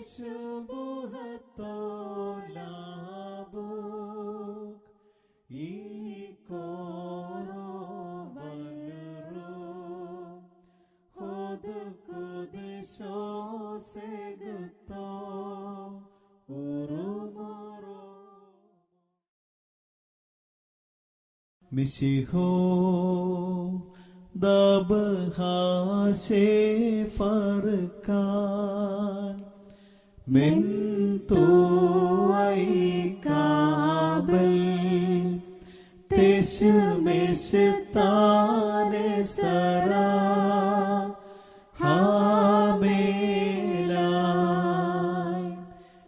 Subuhatolabuk ikoro valero hodukudesho seguto urumoro Misiho dabhase farkan Mentu ay kabel Tesu mesitane sara Hamelay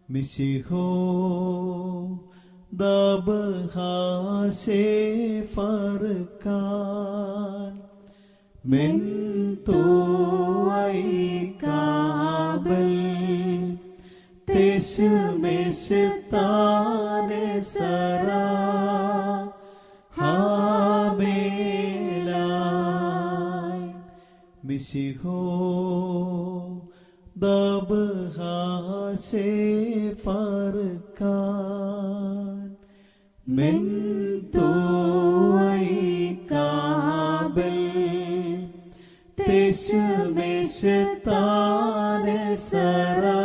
Misiho dabhase farkan Mentu ay kabel Tesu mesitane sara Hamelay Misiho dabhase farkan Mentu ay kabel Tesu mesitane sara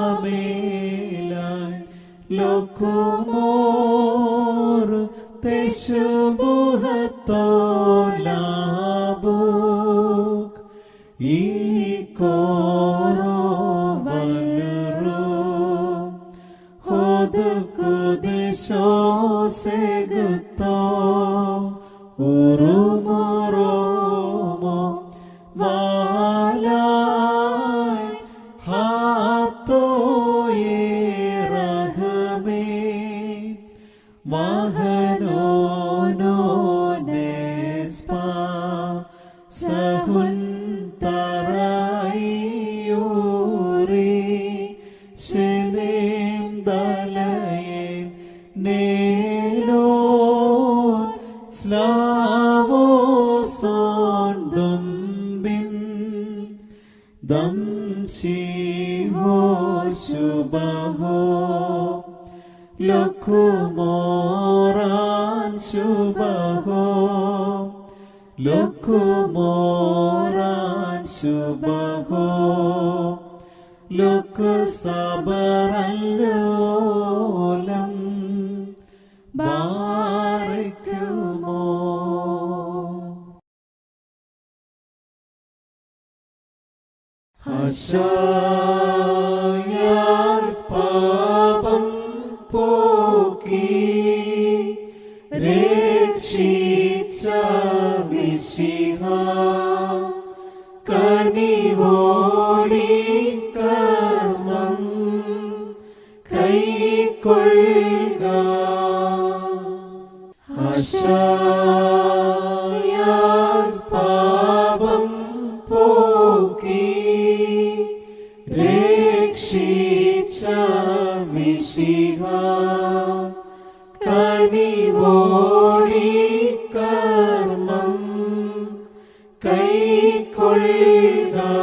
Hamelay lokumor tesubuhatolabuk ikoro valero hodukudesho seguto urumoromo valay Mahanononespa sahuntarayuri Shilim dalayen nelon slavoson dumbim damsiho shubaho Lokumoran subaho Lokumoran subaho Lokusabaran lolam Barikumo Hasayat papang Poki Rekshitsa Misiha Kanivoli Karmam Kaikolga Hasayat Pabam Poki Rekshitsa Misiha Kanivoli karmam kaikolga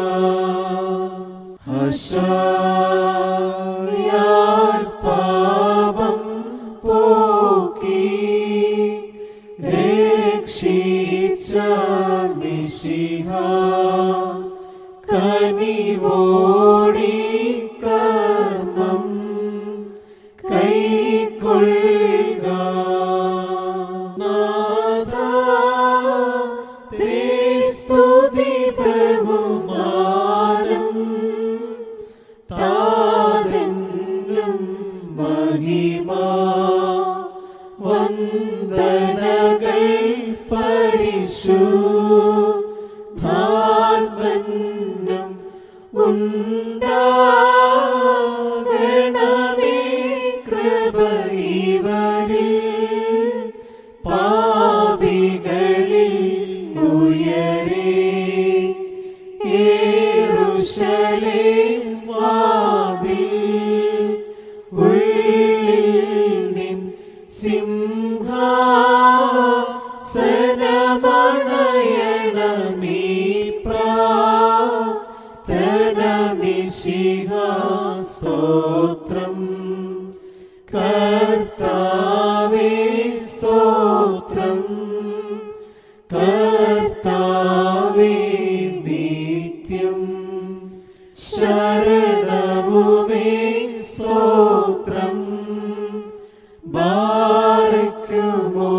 Hasayat pabam poki Rekshitsa Misiha Kanivoli karmam Kaikolga Nada Testudi Behumanam Tadennum Mahima Vandanagal Parishuddhatmannam Undaganame Kribayivariൽ പാപികളിൽ ഉയരെ യെരൂശലേം വാതിൽ ഉള്ളിൽ നിൻ സിംഹാസനമണയണമീ പ്രാർത്ഥനമീ സ്തോത്രം. കർത്താവേ സ്തോത്രം. കർത്താവേ നിത്യം ശരണവുമേ സ്തോത്രം. ബാരക്കുമോ.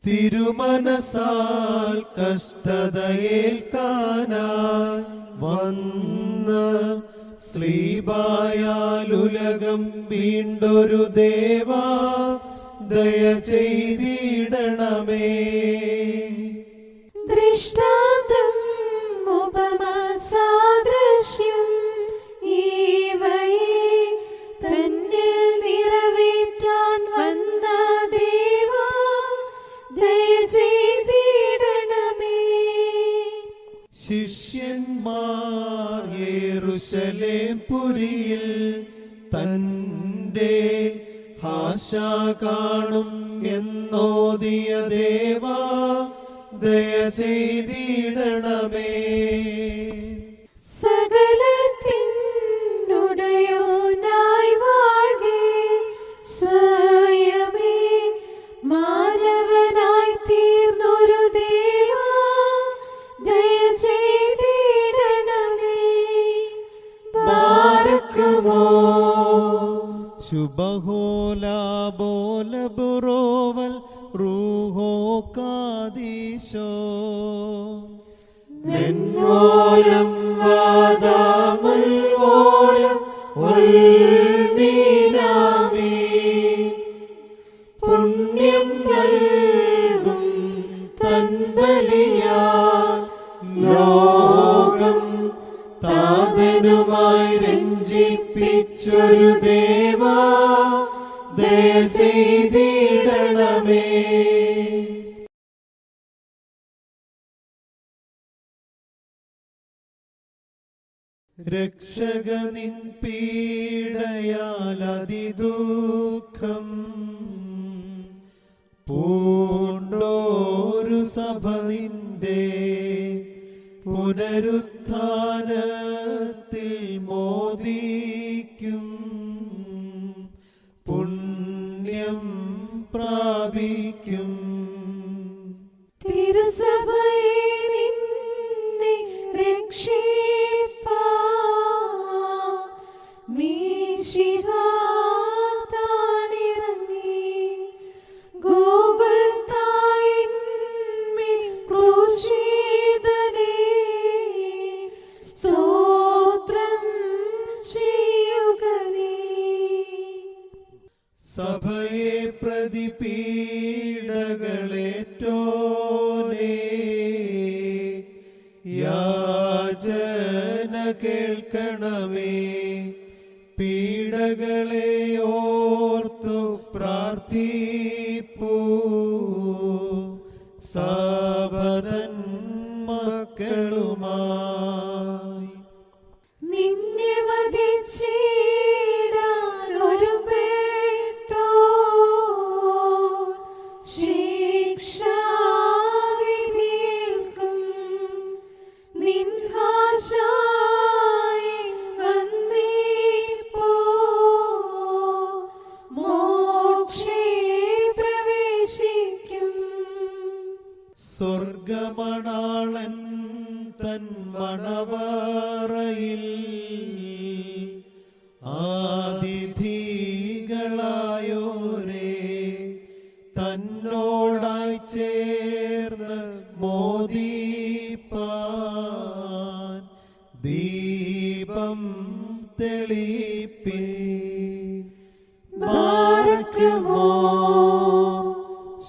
തിരുമനസാൽ കഷ്ടതയേൽക്കാനായി വന്ന് ശ്ലീബായാലുലകം വീണ്ടൊരു ദേവാ ദയ ചെയ്തിടണമേ. ദൃഷ്ടാന്തം ഉപമസാദൃശ്യം ഇവയെ തന്നിൽ നിറവേറ്റാൻ വന്ന ദേവാ ദയ ചെയ്തിടണമേ. ശിഷ്യന്മാർ യെരൂശലേം പുരിയിൽ തന്റെ ആശ കാണും എന്നോദിയ ദേവാ ദയ ചെയ്തിടണമേ. സകലത്തിനുടയോനായി വാഴ്കെ സ്വയമേ മാനവനായി തീർന്നൊരു ദേവാ ദയ ചെയ്തിടണമേ. ബാരക്കുമോ. ശുഭഹോലാബോലബുറോവൽ റൂഹോ കാദീശോ. മെൻവോലം വാദാമുൽവോലം ഉൽമീനാമി. പുണ്യം നൽകും തൻബലിയാ ലോകം താതനുമായി രഞ്ജിപ്പിച്ചൊരു ദേവാ ദയ ചെയ്തിടണമേ. രക്ഷകനിൻ പീഡയാൽ അതിദുഃഖം പൂണ്ടോരു സഭ നിന്റെ പുനരുത്ഥാനത്തിൽ മോദിക്കും പുണ്യം പ്രാപിക്കും. തിരുസഭയെ നിന്നെ രക്ഷിപ്പാൻ മിശിഹാ താണിറങ്ങി ഗോഗുൽത്തായിന്മേൽ ക്രൂശിതനേ സ്തോത്രം ചെയ്യുക നീ. സഭയെ പ്രതി പീഡകളേറ്റോനേ യാചന കേൾക്കണമേ. പീഡകളെ ഓർത്തു പ്രാർത്ഥിപ്പൂ സബതൻ മക്കളുമായി. നിന്നെ വധിച്ചിടാൻ ഒരുമ്പെട്ടോ ശിക്ഷാവിധിയേൽക്കും നിൻഹാശായി വന്നിപ്പോ മോക്ഷേ പ്രവേശിക്കും. സ്വർഗമണാളൻ തൻ മണവറയിൽ ആതിഥികളായോരേ തന്നോടായി ചേർന്ന് മോദിപ്പാൻ ദീപം തെളിപ്പിൻ. ബാരക്കുമോ.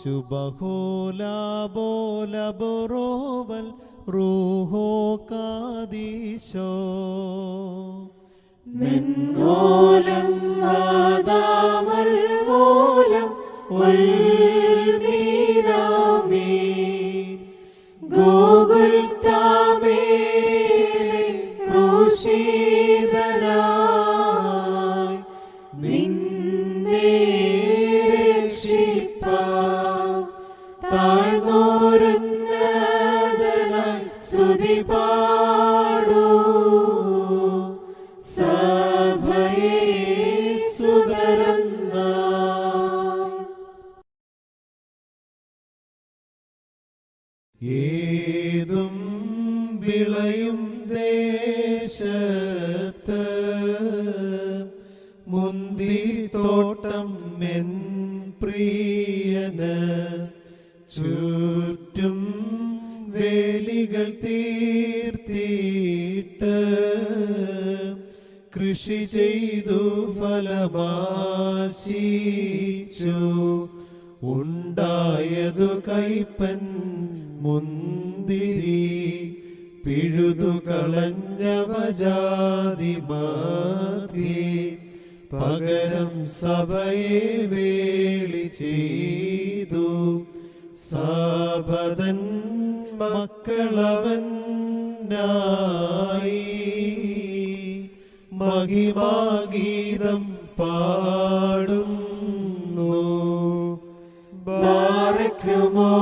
ശുഭഹോലാബോലബുറോവൽ റൂഹോ കാദീശോ. മെൻവോലം വാദാമുൽവോലം ഉൽമീനാമി. ഗോഗുൽത്താമേലെ ക്രൂശിതനായി നിന്നെ രക്ഷിപ്പാൻ താഴ്ന്നോരുന്നതനായി പാടൂ സഭയെ സുതരന്നായി. ഏതും വിളയും ദേശത്ത് മുന്തിരിത്തോട്ടം എൻ പ്രിയന് ചുറ്റും വേലികൾ തീർത്തിട്ട് കൃഷി ചെയ്തു ഫലമാശിച്ചു ഉണ്ടായതു കൈപ്പൻ മുന്തിരി പിഴുതുകളഞ്ഞവജാതി മധ്യേ പകരം സഭയെ വേളി ചെയ്തു സാബതൻ മക്കളവനായി മഹിമാഗീതം പാടുന്നു ബാരക്കുമോ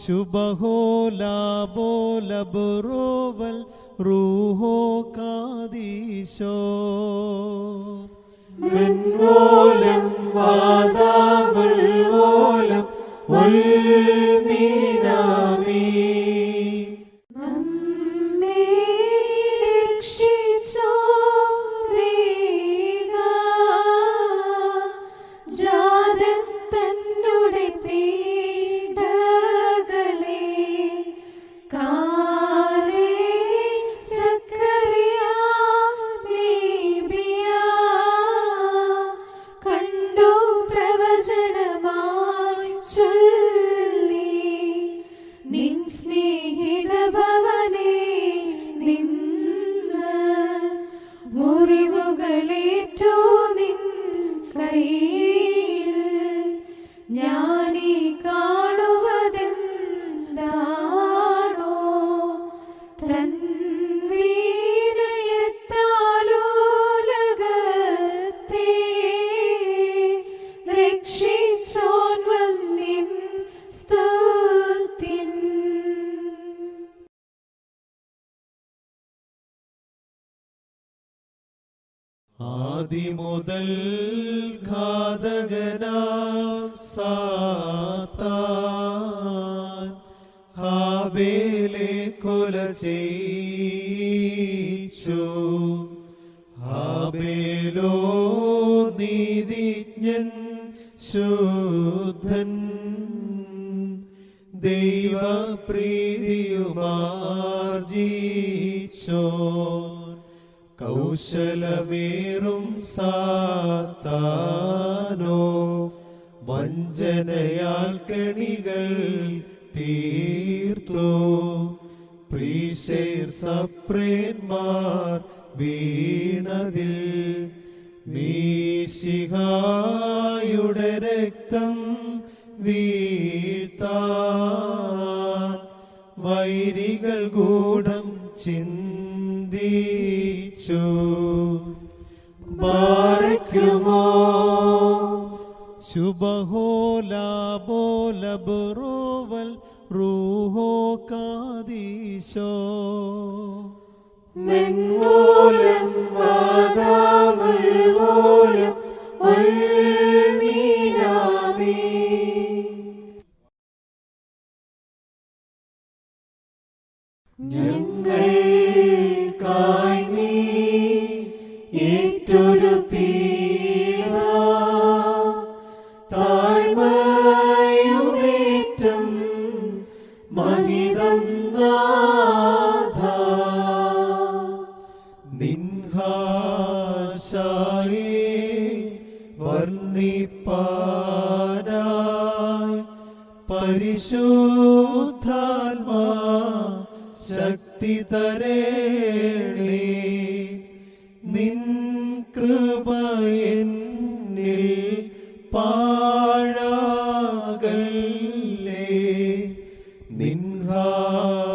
ശുഭഹോലാബോലബുറോവൽ റൂഹോ കാദീശോ മെൻമൂലം വാദാമുൽമൂലം ഉൽമീനാമി. നമ്മെ രക്ഷിച്ചോരേക ജാതൻ തന്നുടെ പീഡകളെ കാലേ സക്കറിയ നബിയ കണ്ടു പ്രവചനമായി ചൊല്ലി നിൻ സ്നേഹിത ഭവനേ നിന്ന് മുറിവുകളേറ്റു നിൻ കയ്യിൽ ഞാനീ കാണുവതെന്താണോ തൻ വീണയത്താലോലകത്തെ രക്ഷിച്ചോൻ വന്നിൻ സ്തുതിൻ. ആദിമുതൽ ഘാതകനാം സാത്താൻ ഹാബേലെ കൊല ചെയ്യിച്ചു. ഹാബേലോ നീതിജ്ഞൻ ശുദ്ധൻ ദൈവപ്രീതിയുമാർജിച്ചോ കൗശലമേറും സാത്താനോ വഞ്ചനയാൽ കെണികൾ തീർത്തു. പ്രീശേർ സപ്രേന്മാർ വീണതിൽ മീശിഹായുടെ രക്തം വീഴ്ത്താൻ വൈരികൾ ഗൂഢം ചിന്തിച്ചു. ബാരക്കുമോ ശുഭഹോലാബോലബുറോവൽ റൂഹോ കാദീശോ മെൻമൂലം വാദാമുൽമൂലം ഉൽമീനാമി. ഞങ്ങൾക്കായി നീ ഏറ്റൊരു പീഡ താഴ്മയുമേറ്റം മഹിതം നാഥ നിൻഹാശായേ വർണ്ണിപ്പാനായി പരിശുദ്ധാത്മാ ശക്തി തരേണേ. നിൻ കൃപ എന്നിൽ പാഴാകല്ലേ. നിൻഹാശായ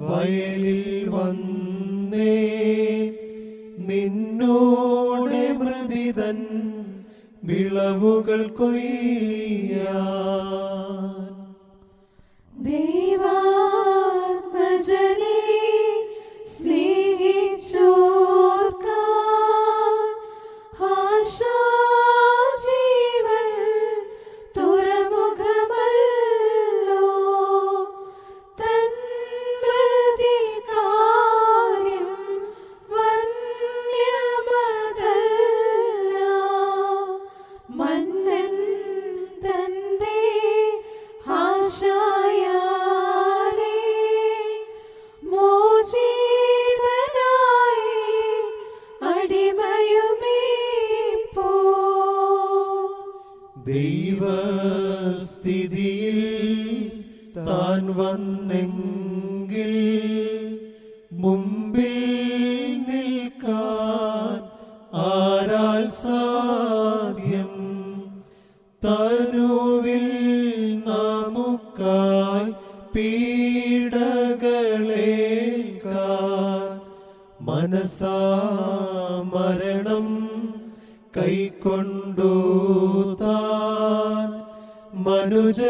വയലിൽ വന്നേ നിന്നോടെ മൃതിതൻ വിളവുകൾ കൊയ്യാൻ. രീതിയിൽ താൻ വന്നെങ്കിൽ മുമ്പിൽ നിൽക്കാൻ ആരാൽ സാധ്യം? തനുവിൽ നമുക്കായി പീഡകളേൽക്കാൻ മനസാ മരണം കൈക്കൊണ്ടു താൻ മനുജർക്കെല്ലാം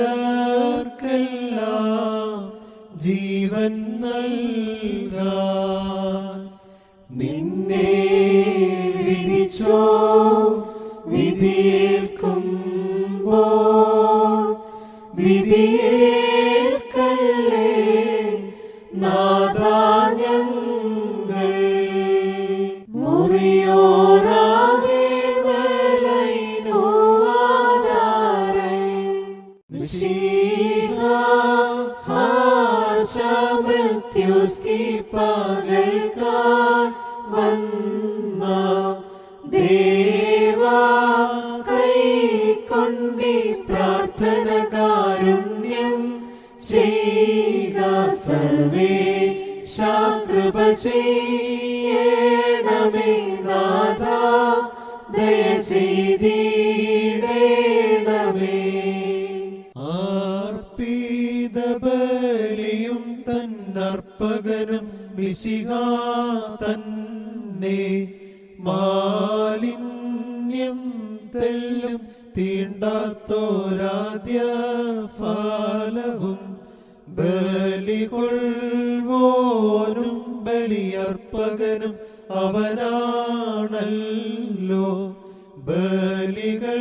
ജീവൻ നൽകാൻ. നിന്നെ വിധിച്ചോ വിധിയേൽക്കുമ്പോൾ വിധിയേൽക്കല്ലേ നാഥാ ഞങ്ങൾ. മുറിയോറാകെ മലൈനുവാലാരെ മിശിഹാ മൃത്യുസ്കി പകൽക്കാൻ വന്ന ദേവാ കൈക്കൊണ്ടി പ്രാർത്ഥന കാരുണ്യം ചെയ്യുക. സർവേശാ കൃപ ചെയ്യണമേ നാഥാ ദയ ചെയ്തിടണമേ. ആർപ്പിതബലിയും തന്നർപ്പകനും മിശിഹാ തന്നെ മാലിന്യം തെല്ലും തീണ്ടാത്തോരാദ്യ ഫലവും ബലികൊൾവോനും ബലിയർപ്പകനും അവനാണല്ലോ. ബലികൾ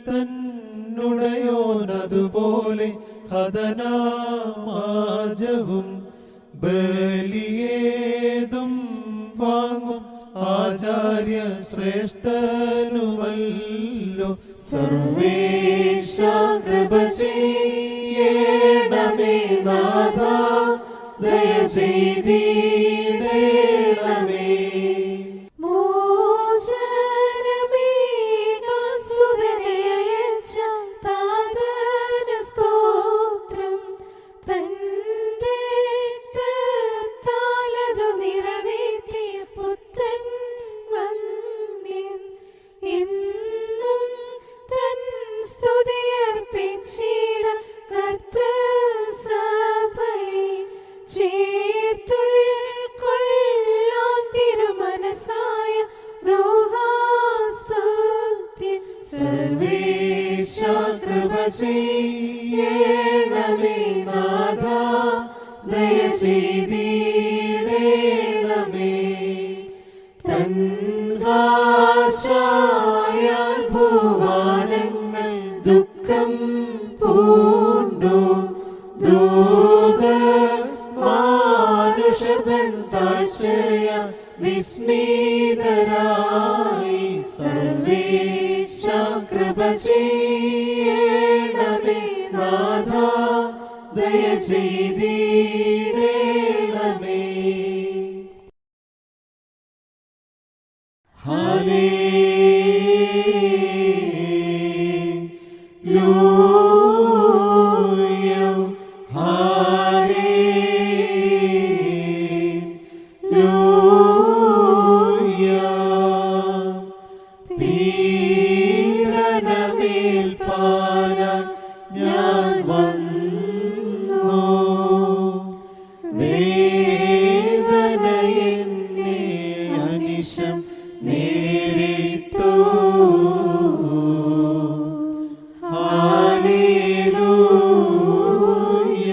തന്നുടയോനതുപോലെ ഹതനാമാജവും ബലിയേതും വാങ്ങും ആചാര്യ ശ്രേഷ്ഠനുമല്ലോ. സർവേശാ കൃപ ചെയ്യണമേ നാഥാ ദയ ചെയ്തിടണമേ. മോചനമേകാൻ സുതനെ അയച്ച താതനു സ്തോത്രം. തന്റെ രക്തത്താലതു നിറവേറ്റിയ പുത്രൻ വന്ദ്യൻ. എന്നും തൻ സ്തുതിയർപ്പിച്ചിട കർത്തൃസഭയെ ചേർത്തുൾക്കൊള്ളാൻ തിരുമനസായ റോഹാസ്തുത്യൻ. സർവേശാ കൃപ ചെയ്യണമേ നാഥാ ദയ ചെയ്തിടണമേ. തൻഹാശായാൽ ഭൂവാനങ്ങൾ ദുഃഖം പൂണ്ടു. മാനുഷതൻ താഴ്ചയ വിസ്മിതരായി. സർവേശാ കൃപ ചെയ്യണമേ നാഥാ ദയ ചെയ്തിടണമേ. Hallelujah hallelujah. പീഡനമേൽപ്പാനാൻ ഞാൻ വന്നു. വേദന എന്നെ അനിശം നേരിട്ടു. ഹല്ലേലൂയ.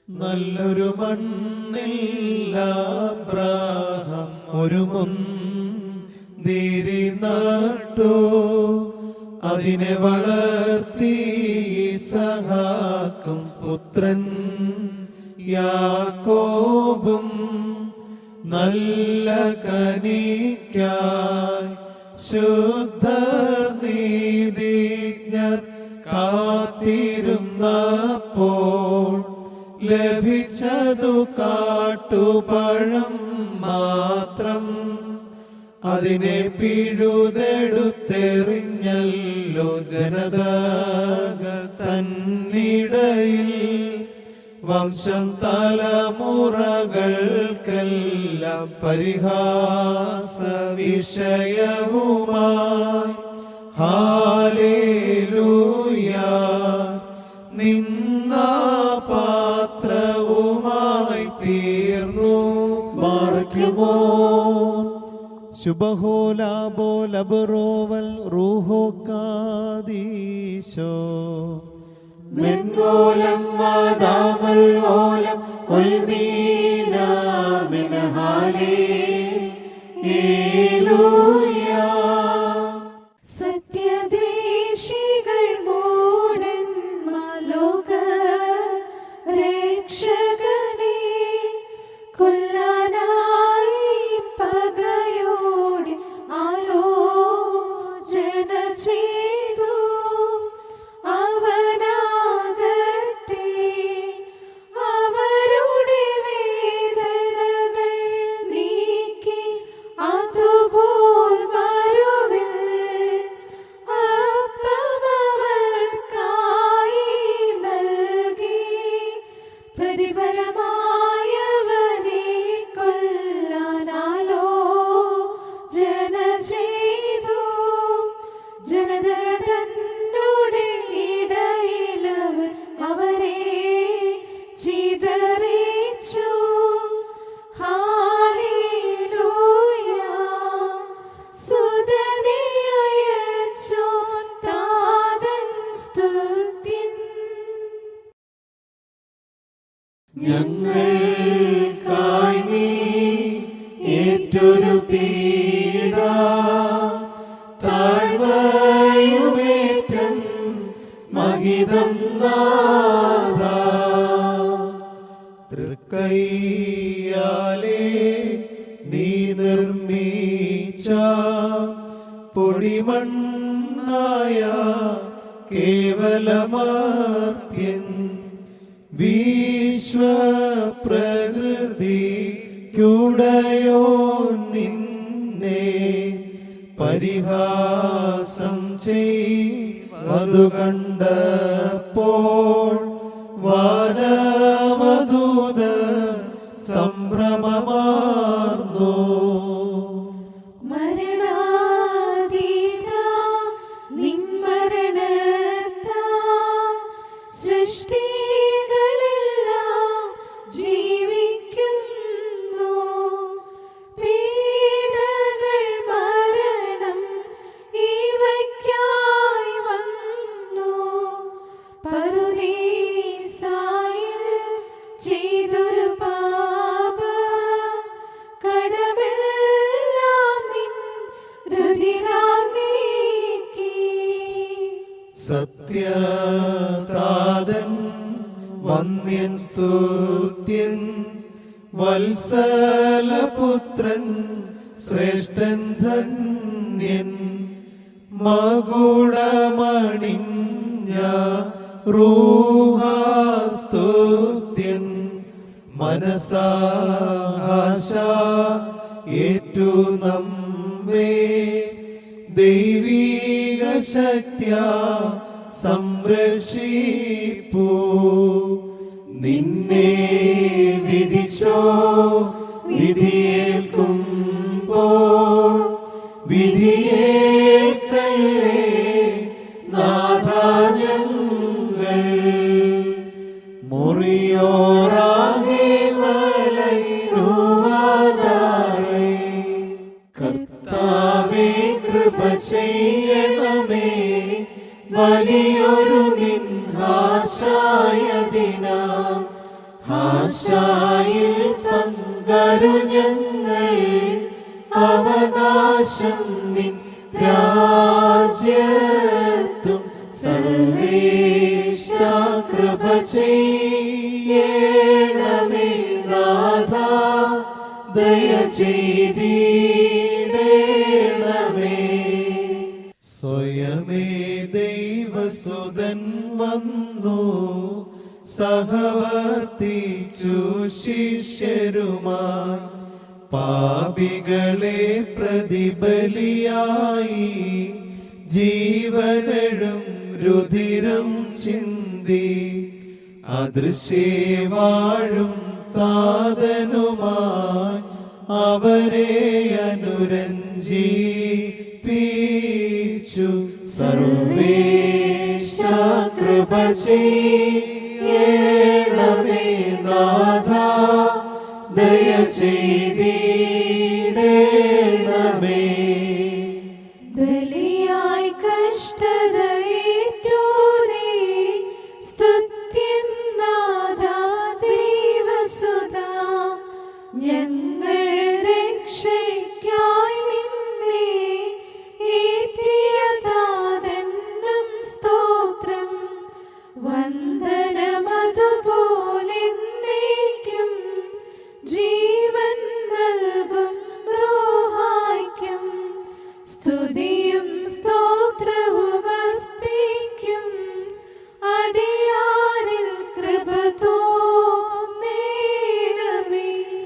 നല്ലൊരു മണ്ണിൽ അബ്രാഹാം ഒരു മുന്തിരി നട്ടു. അതിനെ വളർത്തി ഇസഹാക്കും പുത്രൻ യാക്കോബും. നല്ല കനിക്കായി ശുദ്ധർ നീതിജ്ഞർ കാത്തിരുന്നപ്പോൾ ലഭിച്ചതു കാട്ടുപഴം മാത്രം. അതിനെ പിഴുതെടുത്തെറിഞ്ഞല്ലോ ജനതകൾ തന്നിടയിൽ. വംശം തലമുറകൾക്കെല്ലാം പരിഹാസ വിഷയവുമായി. ഹാലേലൂയ, നിന്ദാപാത്രവുമായി തീർന്നു. ബാറക്കുമോ ശുഭഹോലാബോലബറോവൽ റൂഹോക്കാദീശോ മെൻഗോലം വാദാമൽ ഓലം ഉൽമീന മിനഹാലേലൂയ. സത്യദ്വേഷികൾ മൂഢന്മാർ ലോക രക്ഷകനെ കൊല്ലാനായി പകയോടെ ആലോചന ചെയ്തു. അവനാകട്ടെ അവരുടെ വേദനകൾ നീക്കി അതുപോൽ മരുവിൽ അപ്പമവർക്കായി നൽകി. പ്രതിഫലമായവനെ കൊല്ലാനാലോചന ചെയ്തു. ജനതകൾ തന്നോടെ ഇടയിലവൻ അവരെ ചിതറിച്ചു. ഹാലേലൂയ, സുതനെ അയച്ചോൻ താതൻ സ്തുത്യൻ. ഞങ്ങൾക്കായി നീ ഏറ്റൊരു പീഡ, താഴ്വയുമേറ്റം മഹിതം നാഥാ. തൃക്കൈയാലേ നീ നിർമ്മിച്ച പൊടിമണ്ണായ കേവലമർത്യൻ വിശ്വപ്രകൃതിക്കുടയോ നിന്നെ പരിഹാസം ചെയ്തു കണ്ടപ്പോൾ വാനവദൂത സംഭ്രമമാർന്നു. മരണാതീതാ നിൻ മരണത്താൽ സൃഷ്ടികളെല്ലാം ജീവിക്കുന്നു. പീഡകൾ മരണം ഇവയ്ക്കായി വന്നു. പറുദീസായിൽ ചെയ്തൊരു പാപ കടമെല്ലാം നിൻ രുധിരാൽ നീക്കി. സത്യതാതൻ വന്യൻ സ്തുത്യൻ വത്സലപുത്രൻ ശ്രേഷ്ഠൻ ധന്യൻ മകുടമണിഞ്ഞ റൂഹാസ്തുത്യൻ മനസാശ ഏറ്റു നമ്മെ ദൈവീക ശക്തിയ സംരക്ഷിപ്പൂ. നിന്നെ വിധിച്ചോ വിധിയേൽക്കുമ്പോൾ വിധിയേൽക്കല്ലേ നാഥാ ഞങ്ങൾ. മുറിയോറാകെ വലയുവാതായി കർത്താവേ കൃപ ചെയ്യണമേ. വലിയൊരു നിൻ ഹാശായതിനാ ഹാശായിൽ പങ്കരുൾ ഞങ്ങൾ. അവകാശം നിൻ രാജ്യത്തും സർവേശ കൃപ ചെയ്യണമേ നാഥാ ദയ ചെയ്തിടണമേ. സ്വയമേ ദൈവസുതൻ വന്നു സഹവർത്തിച്ചു ശിഷ്യരുമായി പാപികളെ പ്രതിബലിയായി ജീവനഴും രുധിരം ചിന്തി അദൃശ്യേ വാഴും താതനുമായി അവരെ അനുരഞ്ജിപ്പിച്ചു. സർവേശ കൃപ ചെയ്യണമേ നാഥ, ദയ ചെയ്തിടണമേ. ബലിയായി കഷ്ടതയേറ്റോരേ, സ്തുത്യൻ നാഥാ ദൈവസുതാ. ഞങ്ങൾ രക്ഷയ്ക്കായി നിന്നെ ഏറ്റിയതാതെന്നും സ്തോത്രം. വന്ദനമതുപോലെന്നേക്കും ജീവൻ നൽകും റൂഹായ്ക്കും. സ്തുതിയും സ്തോത്രവും അർപ്പിക്കും. അടിയാരിൽ കൃപ തോന്നേണമേ.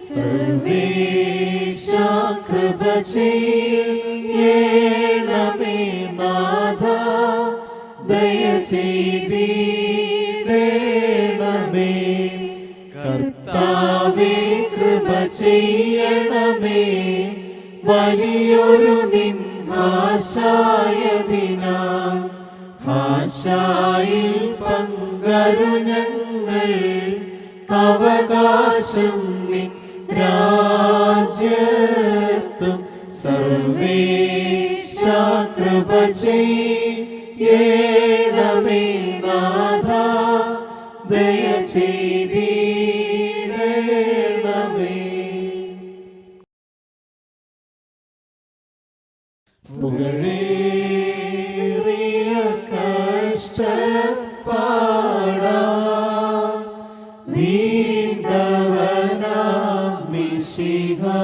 സർവേശ കൃപ ചെയ്യണമേ നാഥ, ദയ ചെയ്തിടണമേ. കർത്താവേ കൃപ ചെയ്യണമേ, വലിയൊരു നിൻ ആശായതിനാൽ ആശായിൽ പങ്കരു ഞങ്ങൾ. അവകാശം നിൻ രാജ്യത്തും. സർവേശ കൃപ ചെയ്യണമേ നാഥ, ദയ ചെയ്തിടണമേ. പുകഴേറിയ കഷ്ടപ്പാടാ വീണ്ടവനാം മിശിഹാ,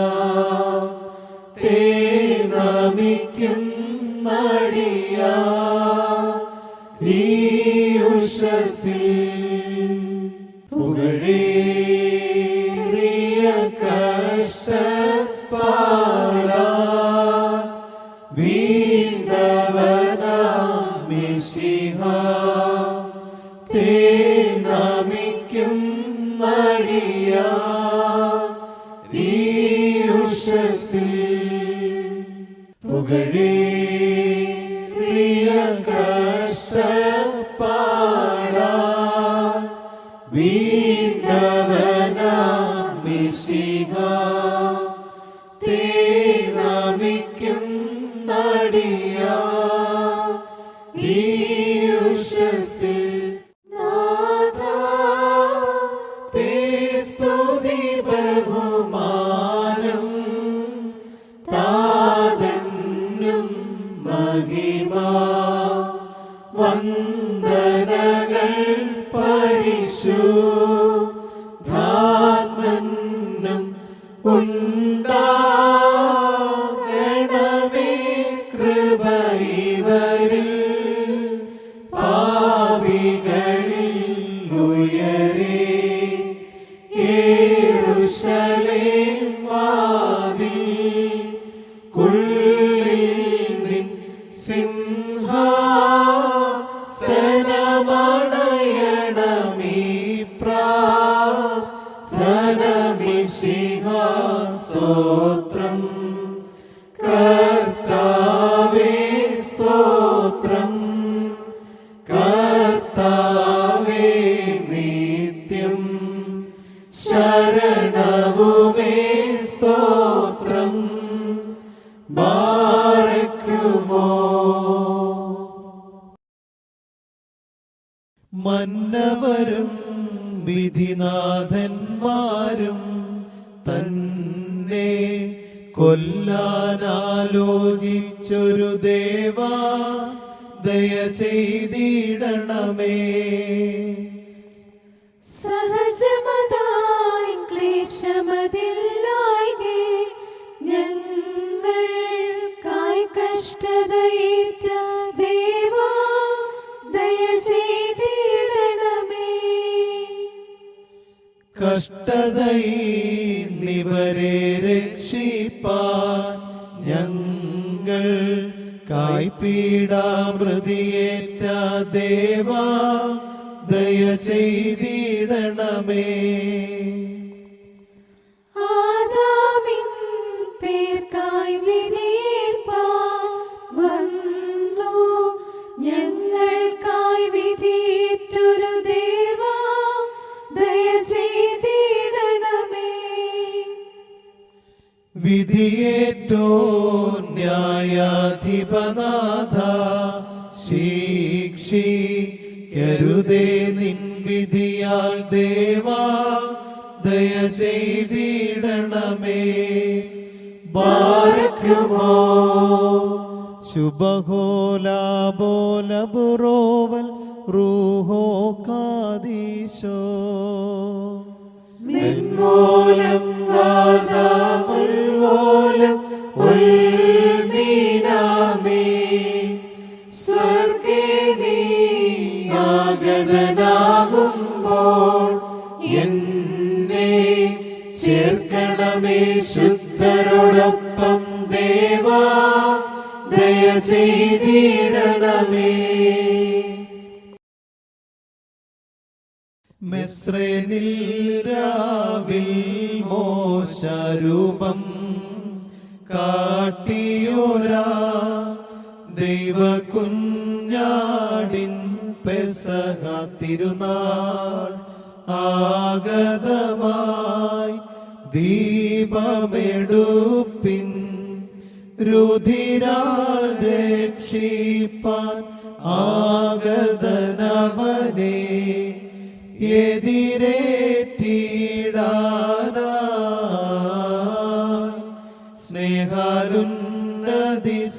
തേ നമിക്കുന്നടിയാ ഈ ഉഷസ്സിൽ. പുകഴേറിയ കഷ്ടപ്പാടാ വീണ്ടവനാം മിശിഹാ, തേ നമിക്കുന്നടിയാ ഈ ഉഷസ്സിൽ. പുകഴേറിയ കഷ്ടപ്പാടാ വീണ്ടവനാം മിശിഹാ, തേ നമിക്കുന്നടിയാ ഈ ഉഷസ്സിൽ. നാഥാ തേ സ്തുതി ബഹുമാനം താതന്നും മഹിമ വന്ദനകൾ പരിശുദ്ധാത്മനും ഉണ്ടാകണമേ. കൃപ ഇവരിൽ പാപികളിൽ ഉയരേ. യെരൂശലേം വാതിൽ കുള്ളിൽ നിൻ സിംഹാസനമണയണമീ പ്രാർത്ഥന. മിശിഹാ സ്തോത്രം. കർത്താവേ സ്തോത്രം. കർത്താവേ നിത്യം ശരണവുമേ സ്തോത്രം. ബാരക്കുമോ. മന്നവരും വിധിനാഥന്മാരും തന്നെ കൊല്ലാനാലോചിച്ചൊരു ദേവാ, ദയ ചെയ്തിടണമേ. സഹജമതായി ക്ലേശമതില്ലായ്കെ ഞങ്ങൾക്കായി കഷ്ടതയേറ്റ ദേവാ, ദയ ചെയ്തിടണമേ. കഷ്ടതയിന്നിവരെ രക്ഷി പീഡാമൃതിയേറ്റ ദേവാ ദയ ചെയ്തിടണമേ. ആദാമിൻ പേർക്കായി വിധിയേൽപ്പാൻ വന്നു, ഞങ്ങൾക്കായി വിധിയേറ്റൊരു ദേവാ ദയ ചെയ്തിടണമേ. വിധിയേറ്റോ ന്യായാധിപനാഥ ശിക്ഷിക്കരുതേ നിൻ വിധിയാൽ ദേവാ ദയ ചെയ്തിടണമേ. ബാരക്കുമോ ശുഭഹോലാബോലബുറോവൽ റൂഹോ കാദീശോ മെൻമോലം വാദാമുൽവോലം ഉൽമീനാമേ. സ്വർഗേ നീ ആഗതനാകുമ്പോൾ എന്നെ ചേർക്കണമേ ശുദ്ധരോടൊപ്പം ദേവാ ദയ ചെയ്തിടണമേ. മിസ്രൈനിൽ രാവിൽ മോശരൂപം കാട്ടിയോരാ ദൈവകുഞ്ഞാടിൻ പെസഹ തിരുനാൾ ആഗതമായി ദീപമെടുപ്പിൻ രുധിരാൽ രക്ഷിപ്പാൻ ആഗതനവനെ എതിരേറ്റിടാനായി സ്നേഹാലുന്നതി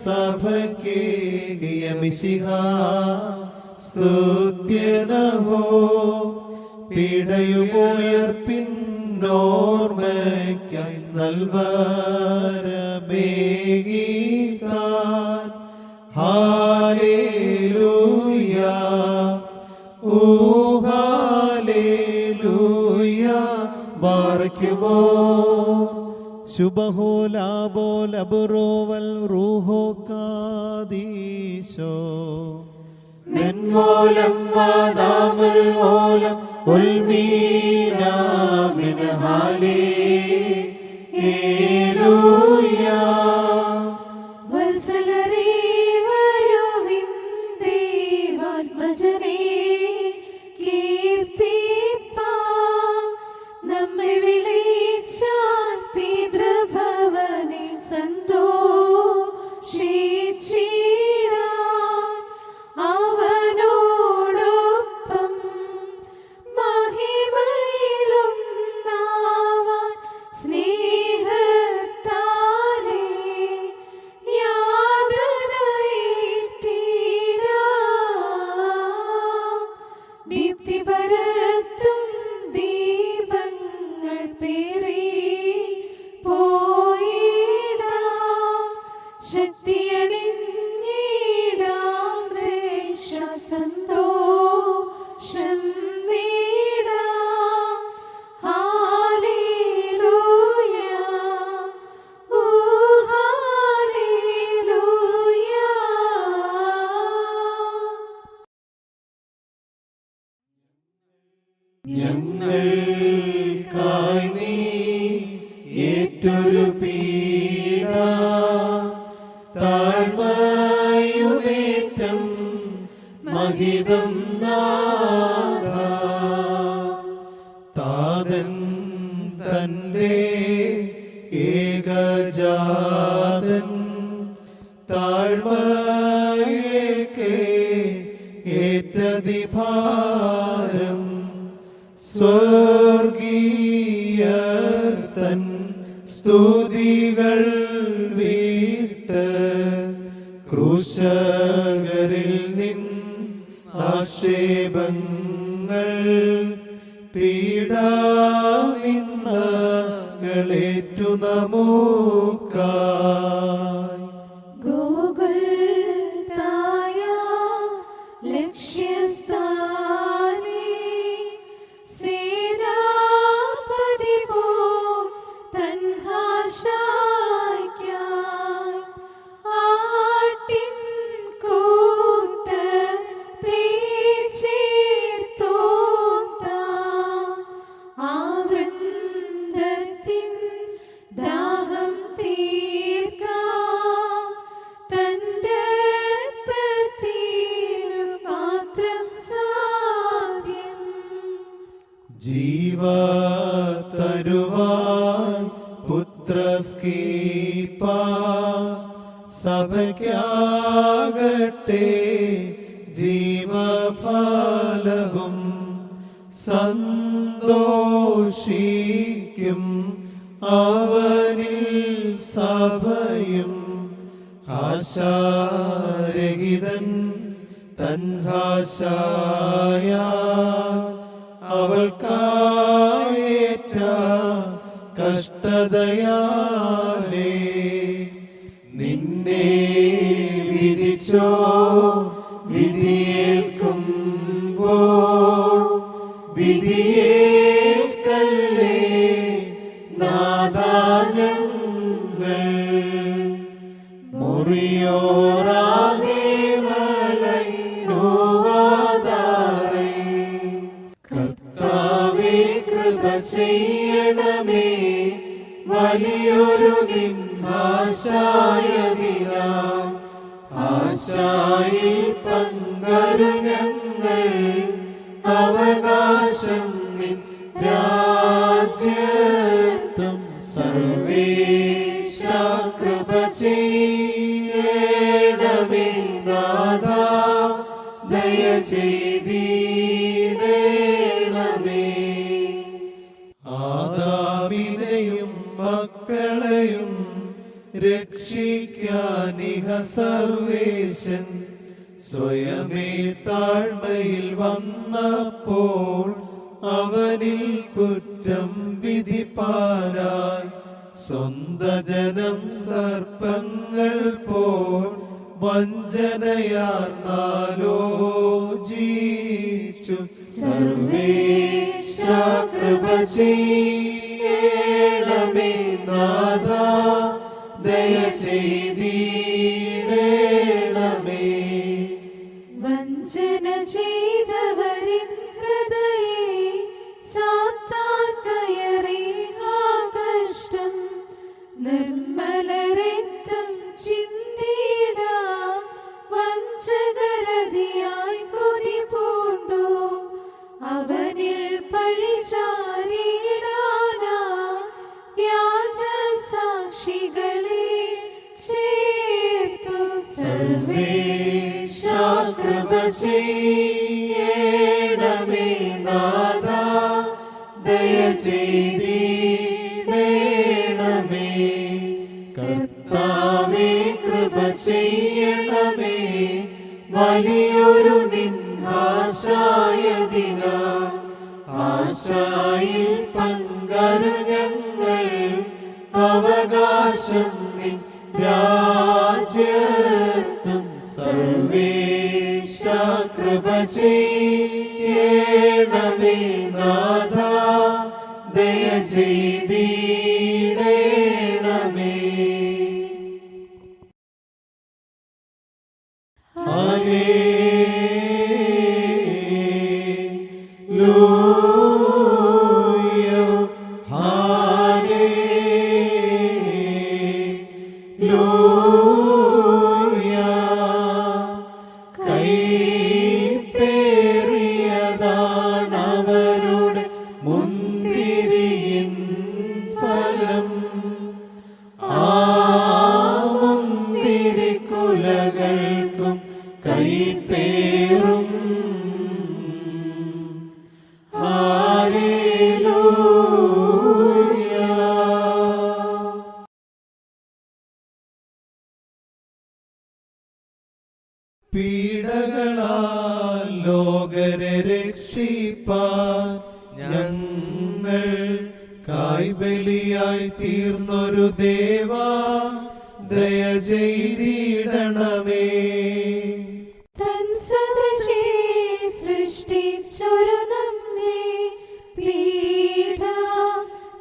സഭയ്ക്ക് മിശിഹ സ്തുത്യനഹോ. പിടയുമുയർപ്പിന്നോർമ്മയ്ക്കായി നൽവരമേകിതാൻ. ഹാലേലൂയ ഹാലേലൂയ. ബാരക്കുമോ ശുഭഹോലാബോലബുറോവൽ റൂഹോ കാദീശോ മെൻമോലം വാദാമുൽ ഓലം ഉൽമീനാമിൻ. ഹാലേലൂയ. വത്സലരേ വരുവിൻ ദൈവാത്മജനേ കീർത്തിപ്പാൻ, നമ്മെ വിളിച്ചാൻ പിതൃഭവനെ സന്തോഷിച്ചിടാൻ. അവനോടൊപ്പം മഹിമയിലൊന്നാവാൻ സ്നേഹത്താലേ യാതനയേറ്റിടാം. ദീപ്തി പരത്തും ദീപങ്ങൾ പേറി പോയിടാം. ശക്തിയണിഞ്ഞിടാം രക്ഷ സന്തോഷം നേടാം. ഹാലേലൂയ ഓ ഹാലേലൂയ. ഞങ്ങൾക്കായി നീ ഏറ്റൊരു പീഡ താഴ്മയുമേറ്റം മഹിതം നാഥ. താതൻ തന്റെ ഏകജാതൻ താഴ്മയേൽക്കെ ഏറ്റതിഭാരം സ്വർഗീയർത്തൻ സ്തുതികൾ വീട്ട് ക്രൂശകരിൽ നിൻ ആക്ഷേപങ്ങൾ പീഡാനിന്ദകളേറ്റു നമുക്കായി. ഗോകുൽതായ ലക്ഷ്യസ്ഥാനേ സേനാപതി പോ തൻഹാശായ്ക്കായി ആട്ടിൻ ജീവതരുവാൻ പുത്രസ്കീപ സഭയ്ക്കാകട്ടെ ജീവഫലവും സന്തോഷിക്കും അവനിൽ സഭയും ആശാരഹിതൻ തൻഹാശായ അവൾക്കായേറ്റ കഷ്ടതയാലേ നിന്നെ വിധിച്ചോ വിധിയേൽക്കുമ്പോൾ വിധിയേൽക്കല്ലേ നാദാനങ്ങൾ മുറിയോറാകെ മലൈനോവാദാരേ കർത്താവേ കൃപ ചെയ്യണമേ വലിയൊരു നിന്നാശായതിനാ ആശായിൽ പങ്കരുൾ ഞങ്ങൾ അവകാശം നിൻ രാജ്യത്വം സർവേശ കൃപ ചെയ്യണമേ നാഥാ ദയ ചെയ്തിടണമേ ആദാമിനെയും മക്കളെയും രക്ഷിക്കാനിഹ സർവേശൻ സ്വയമേ താഴ്മയിൽ വന്നപ്പോൾ അവനിൽ കുറ്റം വിധിപ്പാനായി സ്വന്ത ജനം സർപ്പങ്ങൾ പോൽ വഞ്ചനയാർന്നാലോചിച്ചു സർവേശ കൃപ ചെയ്യണമേ നാഥാ ദയ ചെയ്തിടണമേ വഞ്ചന ചെയ്തവരിൻ ഹൃദയേ സാത്താൻ കയറി കഷ്ടം നിർമ്മല രക്തം ചിന്തിടാ വഞ്ചകരതിയായി കൊതി പൂണ്ടു അവനിൽ പഴിചാരിടാനാ വ്യാജ സാക്ഷികളെ ചേർത്തു സർവേശ കൃപ ചെയ്യണമേ നാഥാ ദയ ചെയ്തിടണമേ കർത്താവേ കൃപ ചെയ്യണമേ വലിയൊരു നിന്നാശായതിനാ ആശായിൽ പങ്കരുൾ ഞങ്ങൾ അവകാശം നിൻ രാജ്യത്വം സർവേശ കൃപ ചെയ്യണമേ നാഥാ ദയ ചെയ്തിടണമേ കൈപ്പേറിയതാണവരുടെ മുന്തിരിയിൻ ഫലം ആ മുന്തിരിക്കുലകൾക്കും കൈപ്പേറും പീഡകളാൽ ലോകരെ രക്ഷിപ്പാൻ ഞങ്ങൾ കായ്ബലിയായി തീർന്നൊരു ദേവാ ദയ ചെയ്തിടണമേ തൻ സദൃശേ സൃഷ്ടിച്ചൊരു നമ്മെ പീഡ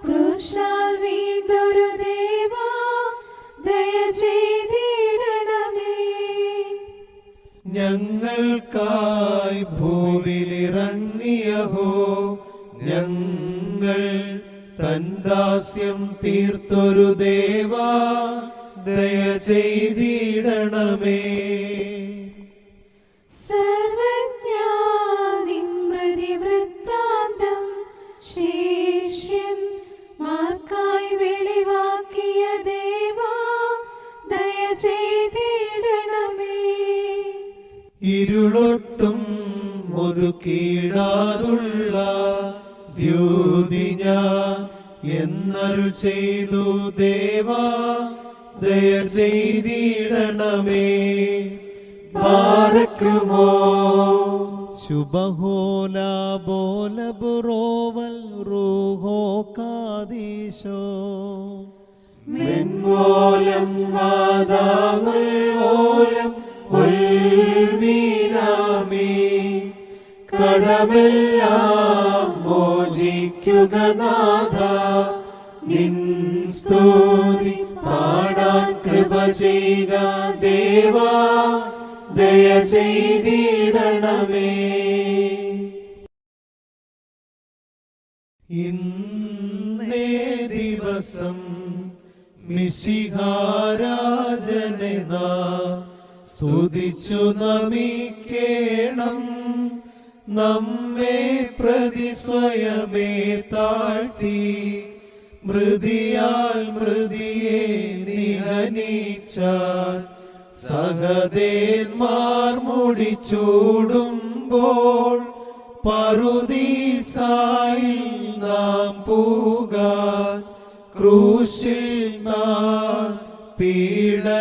ക്രൂശാൽ വീണ്ടൊരു ദേവാ ദയ ചെയ്തിടണമേ ഞങ്ങൾക്കായി ഭൂവിലിറങ്ങിയഹോ ഞങ്ങൾ തൻ ദാസ്യം തീർത്തൊരു ദേവാ ദയ ചെയ്തിടണമേ സർവജ്ഞാനിൻ പ്രതിവൃത്താന്തം ഇരുളൊട്ടും ഒതുക്കിടാതുള്ള ദ്യോതി ഞാൻ എന്നരുൾ ചെയ്തു ദേവാ ദയ ചെയ്തിടണമേ. ബാരക്കുമോ ശുഭഹോല ബോല ബുറോവൽ റൂഹോ കാദീശോ മെൻവോലം വാദാമുൽ ഓലം ഉൽമീനാമി. കടമെല്ലാം മോചിക്കുക നാഥ, നിൻ സ്തുതി പാടാൻ കൃപ ചെയ്യുക ദേവാ ദയ ചെയ്തിടണമേ. ഇന്നേ ദിവസം മിശിഹാരാജനെ നാം സ്തുതിച്ചു നമിക്കേണം. നമ്മെ പ്രതി സ്വയമേ താഴ്ത്തി മൃതിയാൽ മൃതിയെ നിഹനിച്ചാൽ സഹദേന്മാർ മുടിച്ചൂടുമ്പോൾ പറുദീസായിൽ നാം പൂകാൻ ക്രൂശിൽ നാം പീഡനമേറ്റല്ലോ.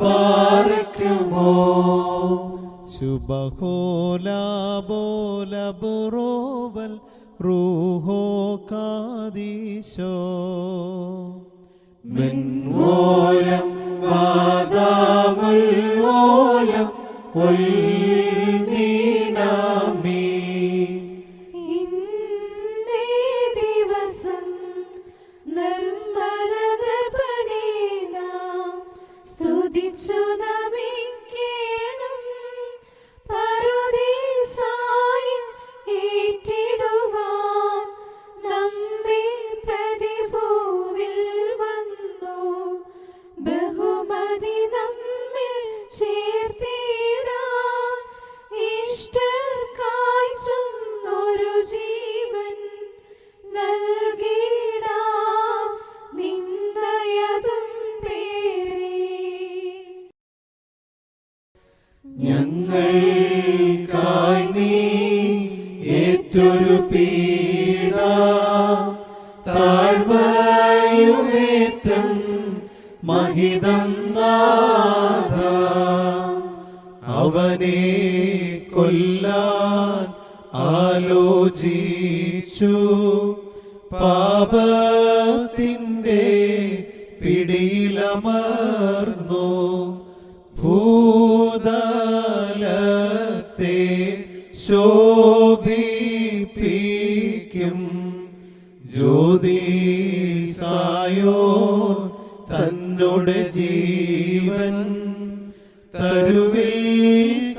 ബാരക്കുമോ ശുഭഹോല ബോല ബുറോവൽ റൂഹോ കാദീശോ മെൻവോലം വാദാമുൽ ഓലം ഉൽമീനാമി. ഇന്നേ ദിവസം നിർമ്മലതൃപനെ നാം സ്തുതിച്ചു നമിക്കേണം. പറുദീസായിൽ ഏറ്റിടുവാൻ നമ്മെ പ്രതിഭൂവിൽ വന്നു. ബഹുമതി നമ്മിൽ ചേർത്തിടാൻ ഇഷ്ടർക്കായി ചൊന്നൊരു ജീവൻ നൽകിടാം നിന്ദയതും പേരേ. ഞങ്ങൾക്കായി നീ ഏറ്റൊരു പീഡ താഴ്മയുമേറ്റം മഹിതം നാഥ. അവനെ കൊല്ലാൻ ആലോചിച്ചു പാപത്തിൻ്റെ പിടിയിലമർന്നു. ഭൂതലത്തെ ശോഭിപ്പിക്കും ജ്യോതിസായോ തന്നോട് ജീവൻ തരുവിൽ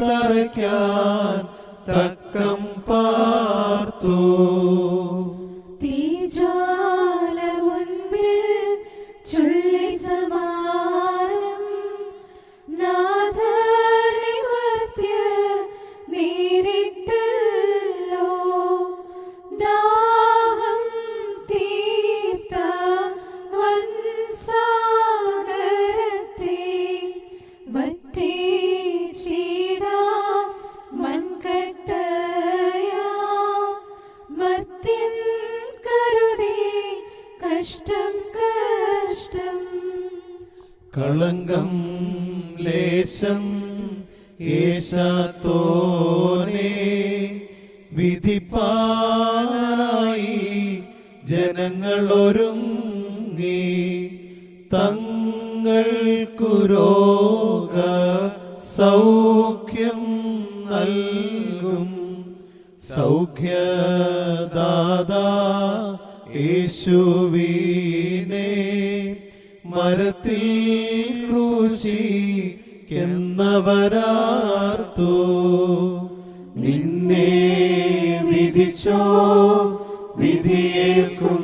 തറയ്ക്കാൻ തക്കം പാർത്തു. തീജ്വാല മുൻപിൽ ചുള്ളി സമാനം നാഥനെ മർത്യ നേരിട്ടല്ലോ. ദാഹം തീർത്ത വൻസാഗരത്തെ വറ്റിച്ചിടാൻ മൺകട്ടയാ മർത്യൻ കരുതേ കഷ്ടം കഷ്ടം. കളങ്കം ലേശം യേശാത്തോനെ വിധിപ്പാനായി ജനങ്ങളൊരുങ്ങി. തങ്ങൾക്കു രോഗ സൗഖ്യം നൽകും സൗഖ്യദാതാ യേശുവിനെ മരത്തിൽ ക്രൂശിക്കുന്നവരാർത്തു. നിന്നെ വിധിച്ചോ വിധിയേൽക്കുമ്പോൾ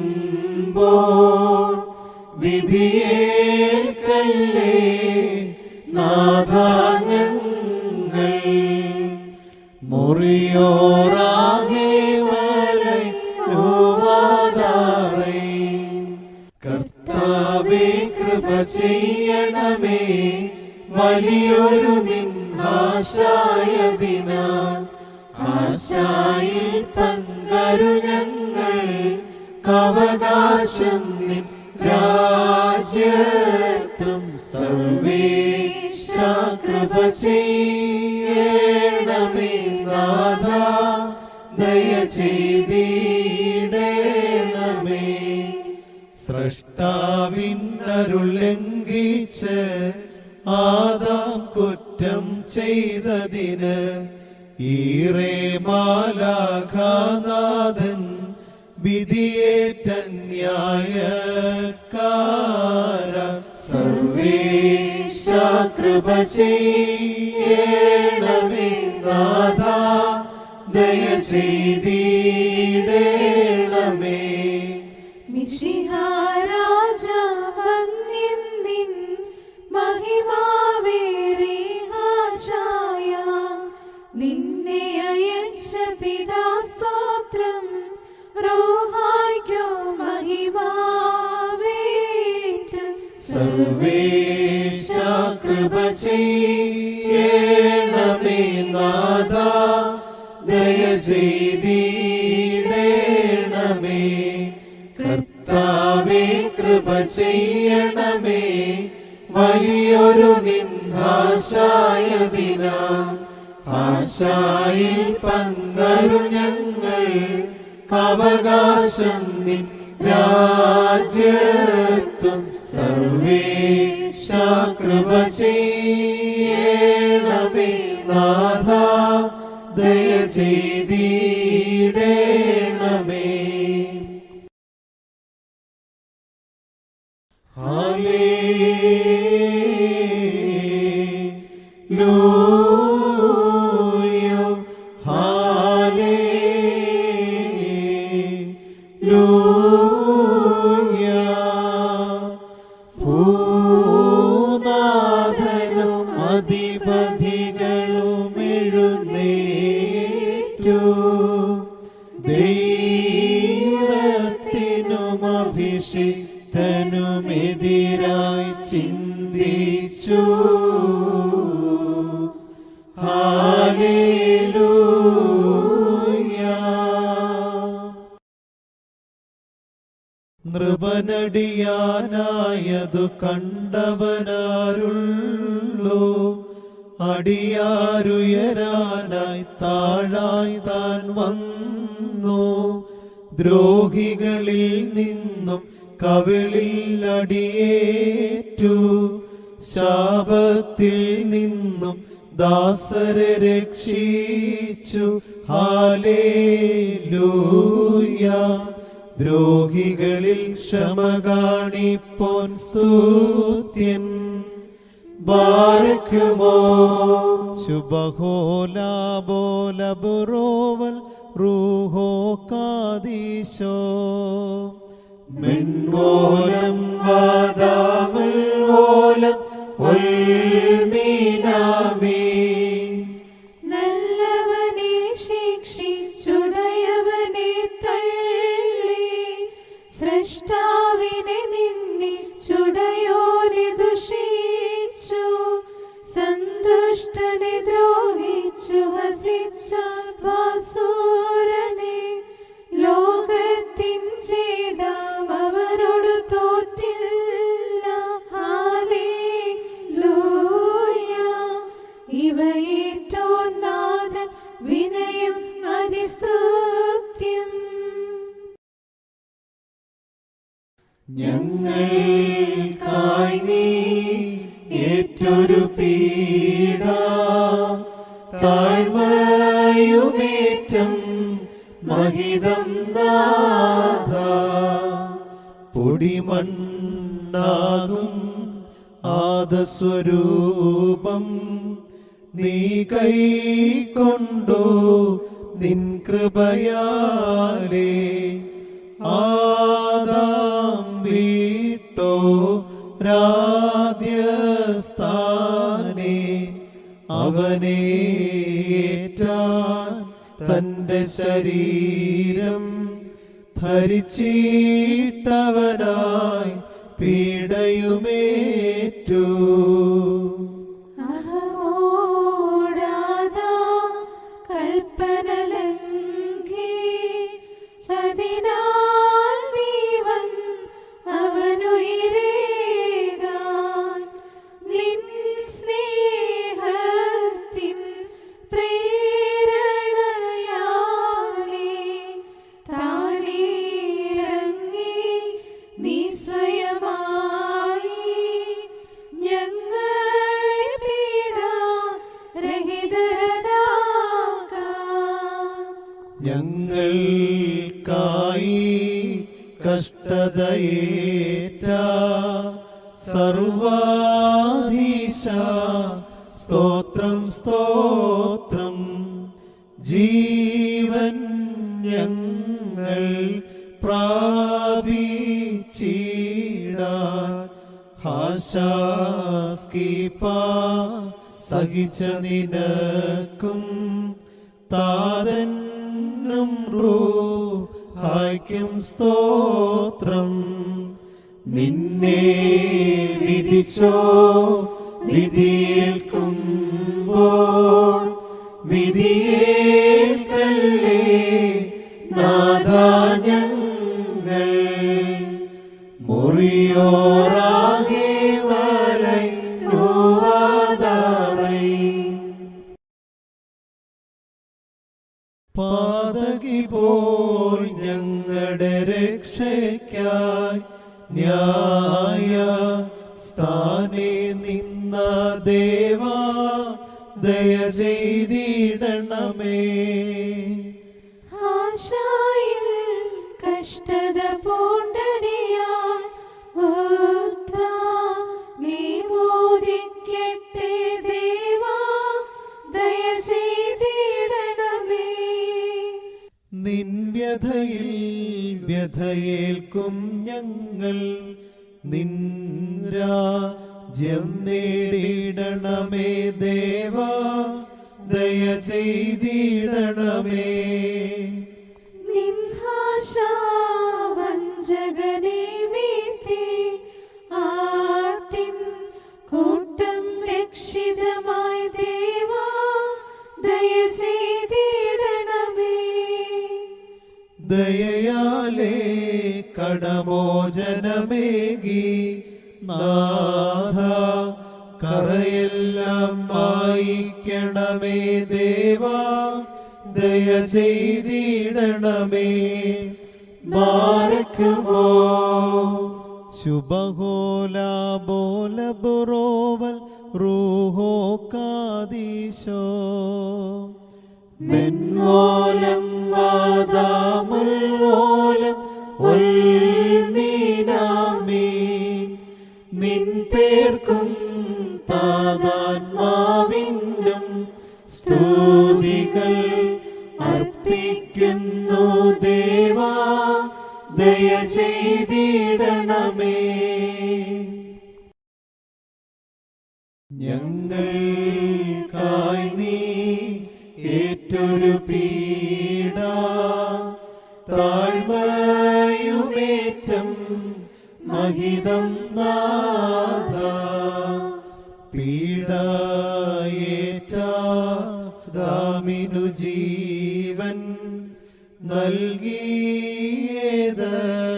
വിധിയേൽക്കല്ലേ നാഥാ ഞങ്ങൾ. മുറിയോറാകെ വലയുവാതാറേ. കർത്താവേ കൃപ ചെയ്യണമേ വലിയൊരു നിന്നാശായതിനാൽ ആശായിൽ പങ്കരുൾ ഞങ്ങൾ അവകാശം നിൻ രാജ്യത്വം സർവേശ കൃപ ചെയ്യണമേ നാഥ ദയ ചെയ്തിടണമേ സ്രഷ്ടാവിന്നരുൾ ലംഘിച്ച് ആദാം കുറ്റം ചെയ്തതിന് ഈറേ മാലാഖാനാഥൻ വിധിയേറ്റന്യായക്കാര സർവേശ കൃപ ചെയ്യണമേ നാഥ ദയ ചെയ്തിടണമേ മിശിഹാ രാജാ വന്ദ്യൻ നിൻ മഹിമാവേറെ ആശായ നിന്നെ അയച്ച പിതാ സ്തോത്രം റൂഹായ്ക്കോ മഹിമാവേറ്റം സർവേശ കൃപ ചെയ്യണമേ നാഥ ദയ ചെയ്തിടണമേ കർത്താവേ കൃപ ചെയ്യണമേ വലിയൊരു നിന്നാശായതിനാൽ ആശായിൽ പങ്കരുൾ ഞങ്ങൾ അവകാശം നിൻ രാജ്യത്വം സർവേശ കൃപ ചെയ്യണമേ നാഥ ദയ ചെയ്തിടണമേ ഹല്ലേലൂയ ഹല്ലേലൂയ ഭൂനാഥനും അധിപതികളും എഴുന്നേറ്റു ദൈവത്തിനും അഭിഷിക്തനുമെതിരായി ചിന്തിച്ചു ഹല്ലേലൂയ നൃപനടിയാനായതു കണ്ടവനാരുള്ളൂ അടിയാരുയരാനായി താഴായി താൻ വന്നു ദ്രോഹികളിൽ നിന്നും കവിളിൽ അടിയേറ്റു ശാപത്തിൽ നിന്നും ദാസരെ രക്ഷിച്ചു ഹല്ലേലൂയ ദ്രോഹികളിൽ ക്ഷമ കാണിപ്പോൻ സ്തുത്യൻ ബാരക്കുമോ ശുഭഹോലാബോലബുറോവൽ റൂഹോ കാദീശോ മെൻവോലം വാദാമൽ വോലം ഉൽമീനാമീ നല്ലവനെ ശിക്ഷിച്ചുടയവനെ തള്ളി സ്രഷ്ടാവിനെ നിന്ദിച്ചുടയോനെ ദുഷിച്ചു സന്തുഷ്ടനെ ദ്രോഹിച്ചു ഹസിച്ച ഭാസുരനെ ലോകത്തിൻ ചെയ്താം അവരോട് തോറ്റില്ല ഹല്ലേലൂയ ഇവയേറ്റോ നാഥൻ വിനയം അതിസ്തുത്യം ഞങ്ങൾക്കായി നീ ഏറ്റൊരു പീഡ താഴ്മയുമേറ്റം മഹിതം നാഥ പൊടിമണ്ണാകും ആദസ്വരൂപം നീ കൈക്കൊണ്ടു നിൻ കൃപയാലേ ആദാം വീട്ടോ രാധ്യസ്ഥാനെ അവനേറ്റാൻ തന്റെ ശരീരം ധരിച്ചിട്ടവനായി പീഡയുമേറ്റു ഞങ്ങൾക്കായി കഷ്ടതയേറ്റ സർവാധീശ സ്തോത്രം സ്തോത്രം. ജീവൻ ഞങ്ങൾ പ്രാപിച്ചിടാൻ ഹാശാസ്കീപാ സഹിച്ച നിനക്കും താതനും റൂഹായ്ക്കും സ്തോത്രം. നിന്നെ വിധിച്ചോ വിധിയേൽക്കുമ്പോൾ വിധിയേൽക്കല്ലേ നാഥാ ഞങ്ങൾ. മുറിയോറാകെ വലൈ നോവാതാറൈ. പാതകി പോൽ ഞങ്ങളുടെ രക്ഷയ്ക്കായി ന്യായ സ്ഥാനെ നിന്ന ദേവാ ദയ ചെയ്തിടണമേ. ആശായിൽ കഷ്ടത പൂണ്ടടിയാൻ നീ മോദിക്കട്ടെ ദേവാ ദയ ചെയ്തിടണമേ. നിൻ വ്യഥയിൽ വ്യഥയേൽക്കും ഞങ്ങൾ നിൻ രാജ്യം നേടിയിടണമേ ദേവാ ദയ ചെയ്തിടണമേ. വഞ്ചകനെ വീഴ്ത്തി ആട്ടിൻ കൂട്ടം രക്ഷിതമായി ദേവാ ദയ ചെയ്തിടണമേ. ദയയാലേ കടമോചനമേകി നാഥ കറയെല്ലാം മായിക്കണമേ ദേവാ ദയ ചെയ്തിടണമേ. ബാരക്കുമോ ശുഭഹോല ബോല ബുറോവൽ റൂഹോ കാദീശോ മെൻവോലം വാദാമുൽവോലം ഉൽമീനാമീ. നിൻ പേർക്കും താതാത്മാവിനും സ്തുതികൾ അർപ്പിക്കുന്നു ദേവാ ദയ ചെയ്തിടണമേ. ഞങ്ങൾക്കായി നീ ഏറ്റൊരു പീഡ താഴ്മയുമേറ്റം മഹിതം നാഥ. പീഡയേറ്റ ദാമിനു ജീവൻ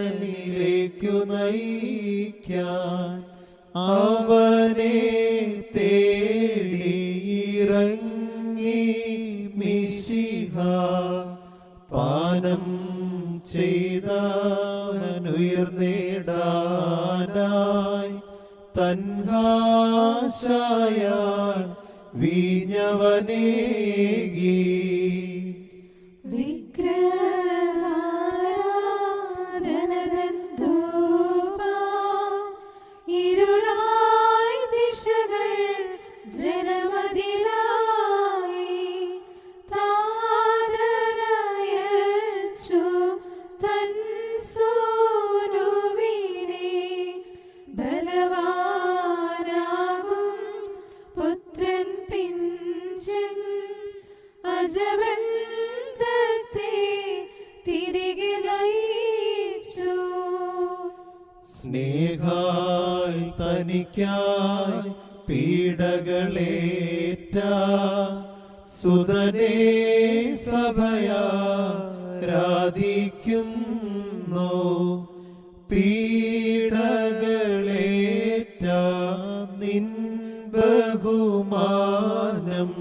നൽകിയതനിലേക്കു നയിക്കാൻ അവനെ തേടിയിറങ്ങി മിശിഹ. പാനം ചെയ്തവനുയർന്നിടാനായി തൻഹാശായാൽ വീഞ്ഞവനേകി. വിഗ്രഹാരാധനതൻ ധൂപം ഇരുളായി ദിശകൾ ജനമതിലായി താതനയച്ചു തൻ സൂനുവിനെ. ബലവാനാകും പുത്രൻ പിഞ്ചൻ അജവൃന്ദത്തെ തിരികെ നയിച്ചു. സ്നേഹാൽ തനിക്കായി പീഡകളേറ്റ സുതനേ സഭയാരാധിക്കുന്നു. പീഡകളേറ്റ നിൻ ബഹുമാനം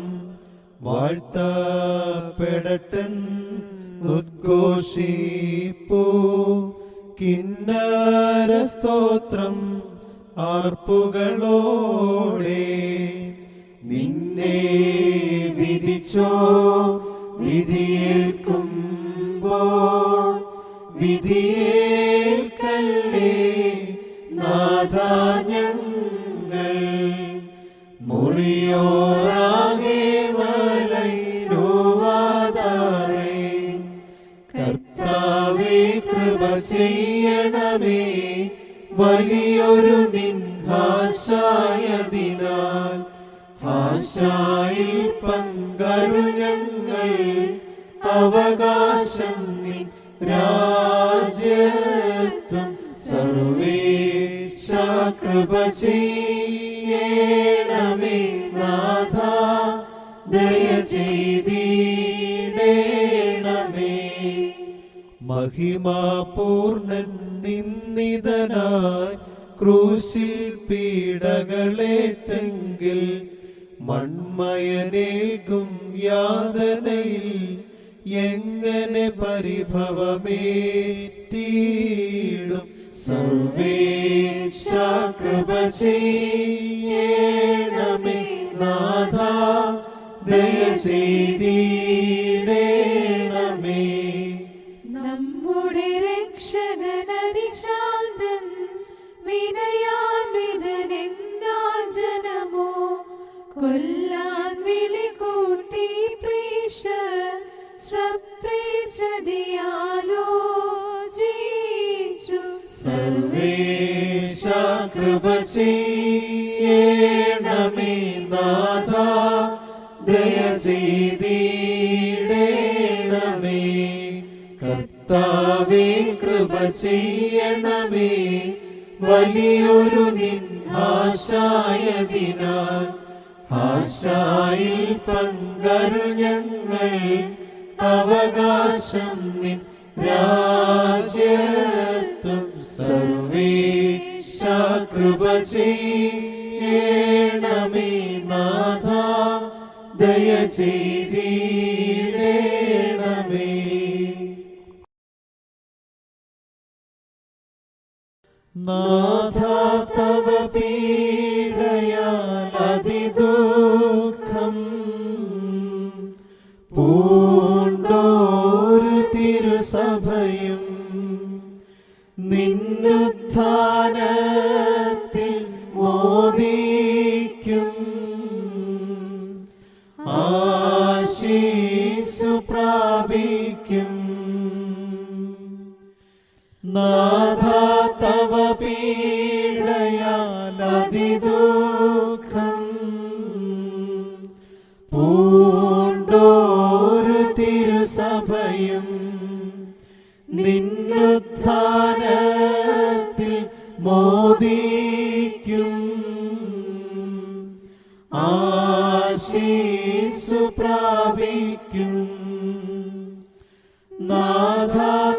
വാഴ്ത്തപ്പെടട്ടെന്നുദ്ഘോഷിപ്പൂ. കിന്നര സ്തോത്രം ആർപ്പുകളോടെ. നിന്നെ വിധിച്ചോ വിധിയേൽക്കും മുറിയോറാകെ മലൈനുവാതാറേ. കർത്താവേ കൃപ ചെയ്യണമേ, വലിയൊരു നിൻ ഹാശായതിനാൽ ഹാശായിൽ പങ്കരുൾ ഞങ്ങൾ. അവകാശം നിൻ രാജ്യത്വം സർവേശ കൃപ ചെയ്യണമേ നാഥ, ദയ ചെയ്തിടേണമേ. മഹിമാപൂർണൻ നിന്ദിതനായി ക്രൂശിൽ പീഡകളേറ്റെങ്കിൽ മൺമയനേകും യാതനയിൽ എങ്ങനെ പരിഭവമേറ്റിടും. സർവേശ കൃപ ചെയ്യണമേ നാഥ, ദയ ചെയ്തിടേണമേ. നമ്മുടെ രക്ഷകനതിശാന്തൻ വിനയാൻവിതനെന്നാൽ ജനമോ കൊല്ലാൻ വിളികൂട്ടി പ്രീശ സപ്രീച്ചതിയാലോചിച്ചു. സർവേശ കൃപ ചെയ്യണമേ നാഥ, ദയ ചെയ്തിടേണമേ. കർത്താവേ കൃപ ചെയ്യണമേ, വലിയൊരു നിൻ ആശായതിനാൽ ആശായിൽ പങ്കരുൾ ഞങ്ങൾ. അവകാശം നിൻ രാജ്യത്വം സർവേശ കൃപ ചെയ്യണമേ നാഥ, ദയ ചെയ്തിടേണമേ. നാഥ തവ പീഡയാൽ അതിദുഃഖം പൂണ്ടോരു തിരുസഭയും നിന്നുത്ഥാനത്തിൽ മോദിക്കും. ആശീസ്സു പ്രാപിക്കും. നാഥ തവ പീഡയാൽ അതിദുഃഖം പൂണ്ടോരു തിരുസഭയും നിന്നുത്ഥാനത്തിൽ മോദിക്കും. ആശീസ്സു പ്രാപിക്കും. നാഥ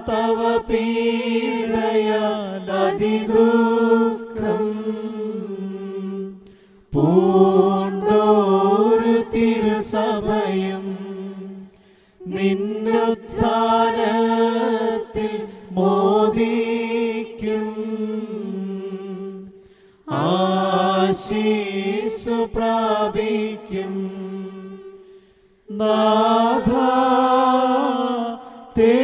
തവ പീഡയാൽ അതിദുഃഖം പൂണ്ടോരു തിരുസഭയും നിന്നുത്ഥാനത്തിൽ മോദിക്കും. ആശീസ്സു പ്രാപിക്കും. നാഥ തേ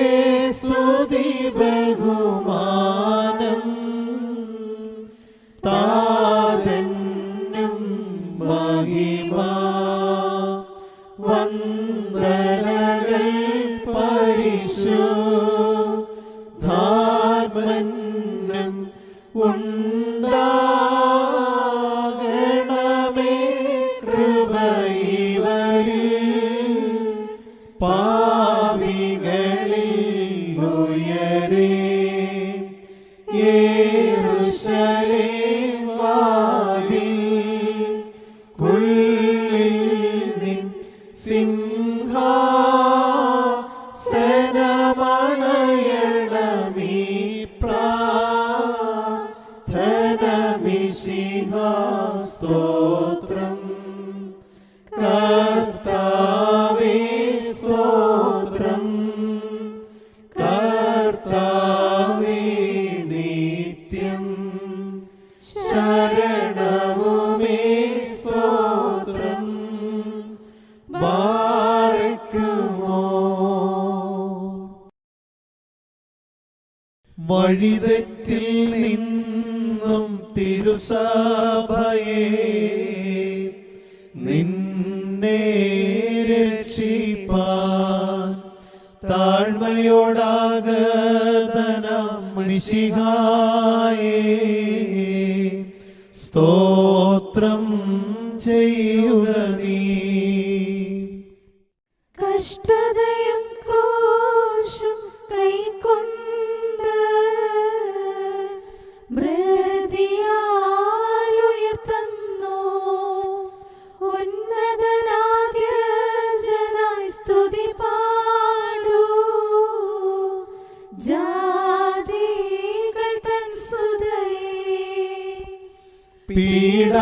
സ്തുതി ബഹുമാനം താതന്നും മഹിമ വന്ദനകൾ പരിശുദ്ധാത്മനും ഉണ്ടാകണമേ. കൃപയിവരിൽ പാപികളിൽ ഉയരേ. യെരൂശലേം വാതിൽ ഉള്ളിൽ നിൻ സിംഹാസനമണയണമീ പ്രാർത്ഥനമിശിഹാ. സ്തോത്രം കർത്താവേ, സ്തോത്രം കർത്താവേ, നിത്യം ശരണവുമേ. സ്തോത്രം ബാരക്കുമോ. വഴിതെറ്റിൽ നിന്നും തിരുസഭയെ നിന്നെ രക്ഷിപ്പാൻ താഴ്മയോടാഗതനാം മിശിഹായേ സ്തോത്രം ചെയ്യുക നീ. കഷ്ടതയും ക്രൂശും കൈക്കൊണ്ട് മൃതിയാലുയർത്തുന്നു ഉന്നതനാദ്യജനായി സ്തുതി പാടൂ ജാതികൾ തൻ സുതയേ. പീഡാമൃതിയാലി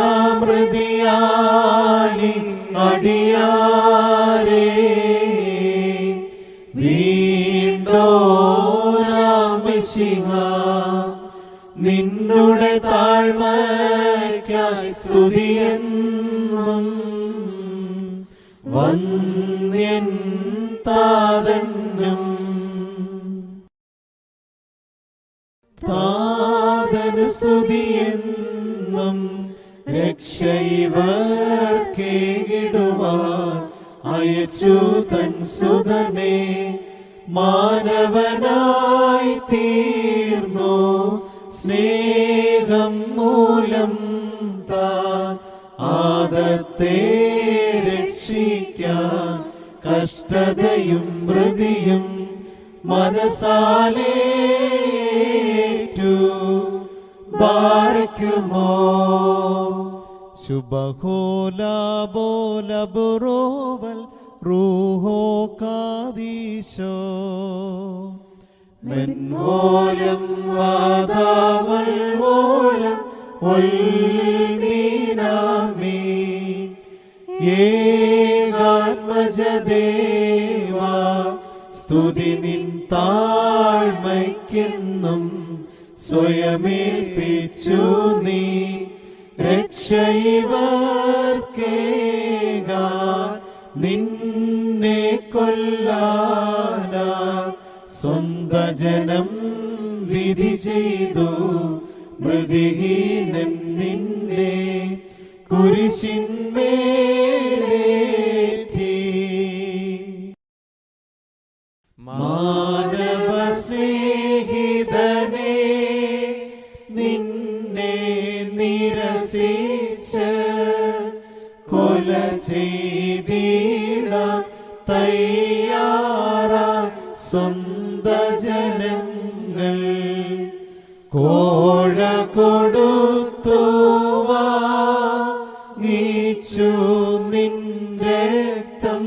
അടിയാരേ വീണ്ടോരാമിശിഹ നിന്നുടെ താഴ്മയ്ക്കായി സ്തുതിയെന്നും വന്യൻ താതനും താതന് സ്തുതിയെന്നും രക്ഷയിവർക്കേകിടുവാൻ അയച്ചു തൻ സുതനെ മാനവനായി തീർന്നു സ്നേഹം മൂലം താൻ ആദത്തെ രക്ഷിക്കാൻ കഷ്ടതയും മൃതിയും മനസാലേറ്റു ബാരക്കുമോ. ശുഭഹോലാബോലബുറോവൽ റൂഹോ കാദീശോ മെൻവോലം വാദാവൽവോലം ഒൽമീനാമീ ഏകാത്മജദേവാ സ്തുതി നിൻ താഴ്മയ്ക്കെന്നും സ്വയമേൽപ്പിച്ചു നീ രക്ഷയിവർക്കേകാൻ നിന്നെ കൊല്ലാനാ സ്വന്ത ജനം വിധി ചെയ്തു മൃതിഹീനൻ നിന്നെ കുരിശിന്മേലേറ്റി. മാനവ സ്നേഹിതനെ നിന്നെ നിരസിച്ച് കൊല ചെയ്തിടാൻ തയ്യാറാ സ്വന്ത ജനങ്ങൾ കോഴ കൊടുത്തു വാങ്ങിച്ചു നിൻ രക്തം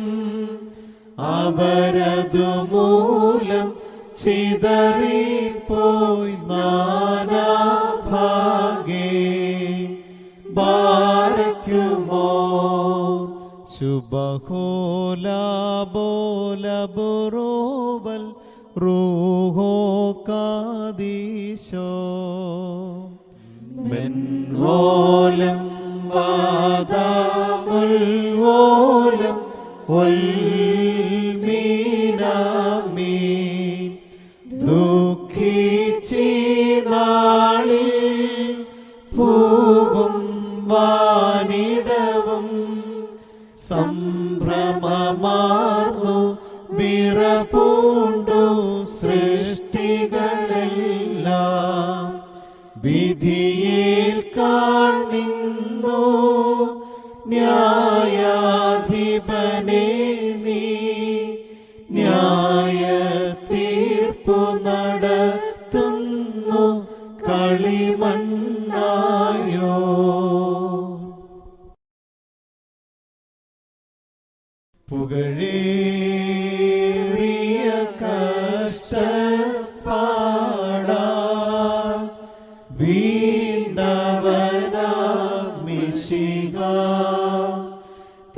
അവരതു മൂലം ചിതറിപ്പോയി നാനാഭാഗേ ബാരക്കുമോ. ശുഭഹോലാബോലബുറോവൽ റൂഹോ കാദീശോ മെൻവോലം വാദാമുൽവോലം ഒൽമീനാമീൻ ദുഃഖിച്ചി നാളിൽ പൂവും വാനിടവും സംഭ്രമമാർന്നു വിറപൂണ്ടു സൃഷ്ടികളെല്ലാം വിധിയേൽക്കാൻ നിന്നു ന്യായാധിപനെ നീ ന്യായ തീർപ്പു നടത്തുന്നു കളിമണ്ണായോ. പുകഴേറിയ കഷ്ടപ്പാടാ വീണ്ടവനാം മിശിഹാ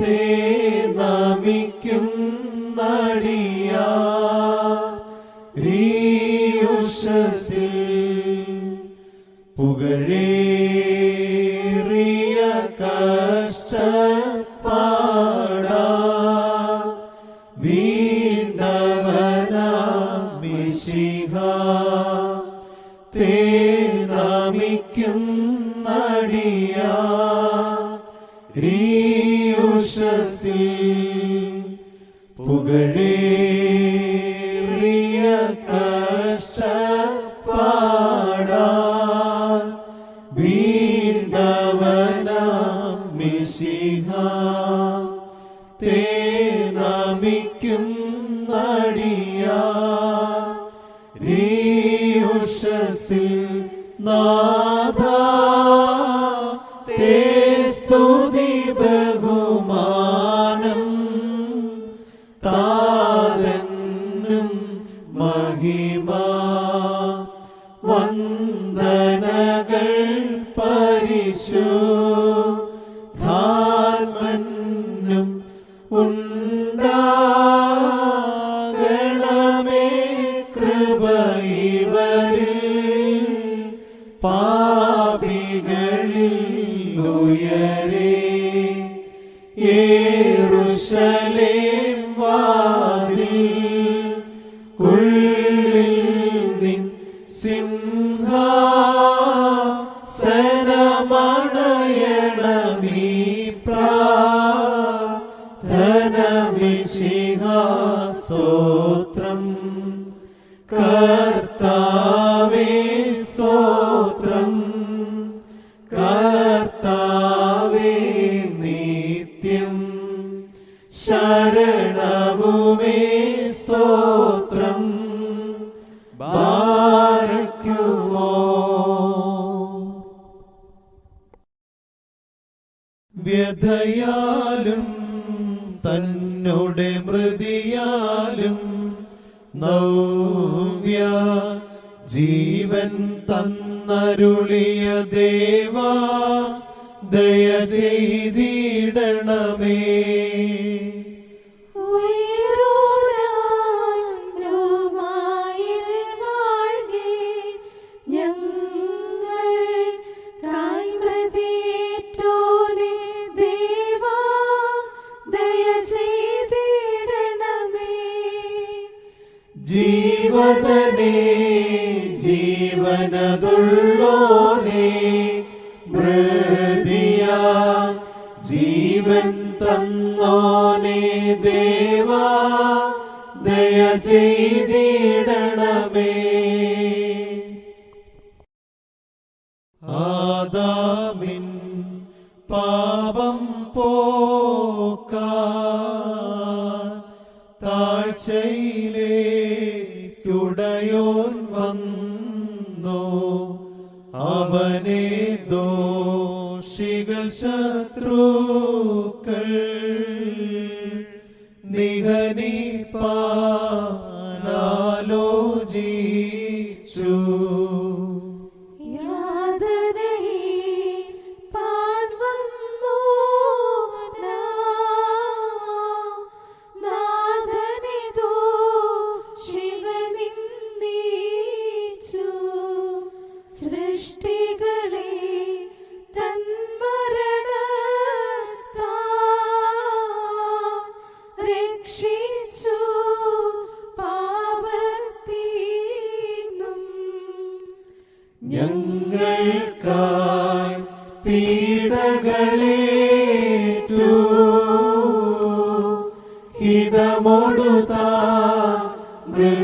തേ നമിക്കും നടിയാ രീയുഷസിൽ പുകഴേറിയ കഷ്ടപ്പാടാ വീണ്ടവനാം മിശിഹാ തേ നമിക്കും നടിയാ രീയുഷസിൽ ഉഷസ്സിൽ പുകഴേറിയ കഷ്ടപ്പാടാൽ വീണ്ടവനാം മിശിഹ തേ നമിക്കും ഉഷസ്സിൽ നാഥാ തേ സ്തുതി ബഹുമാനം താതനും മഹിമ വന്ദനകൾ പരിശുദ്ധാത്മനും ഉണ്ടാകണമേ കൃപ ഇവരിൽ പാപികളിൽ ഉയരേ യെരൂശലേം വാതിൽ ഉള്ളിൽ നിൻ സിംഹാസനമണയണമീ പ്രാർത്ഥന മിശിഹ സ്തോത്രം കർത്താവേ സ്തോത്രം കർത്താവേ നിത്യം ശരണവുമേ സ്തോത്രം ബാരക്കുമോ. വ്യഥയാലും തന്നോടെ മൃതിയാലും നവ്യ ജീവൻ തന്നരുളിയ ദേവാ ദയ ചെയ്തിടണമേ. ജീവതനേ ജീവനതുള്ളോനേ മൃതിയ ജീവൻ തന്നോനേ ദേവാ ദയ ചെയ്തിടണമേ. ആദാമിൻ പാപം പോക്കാൻ താഴ്ചയിലേക്കുടയോൻ വന്നു. അവനെ ദോഷികൾ ശത്രുക്കൾ നിഹനിപ്പാനാലോചിച്ചു. ഞങ്ങൾക്കായി പീഡകളേറ്റു ഹിതമൊടുതാ മൃത്യുരുചിച്ചു.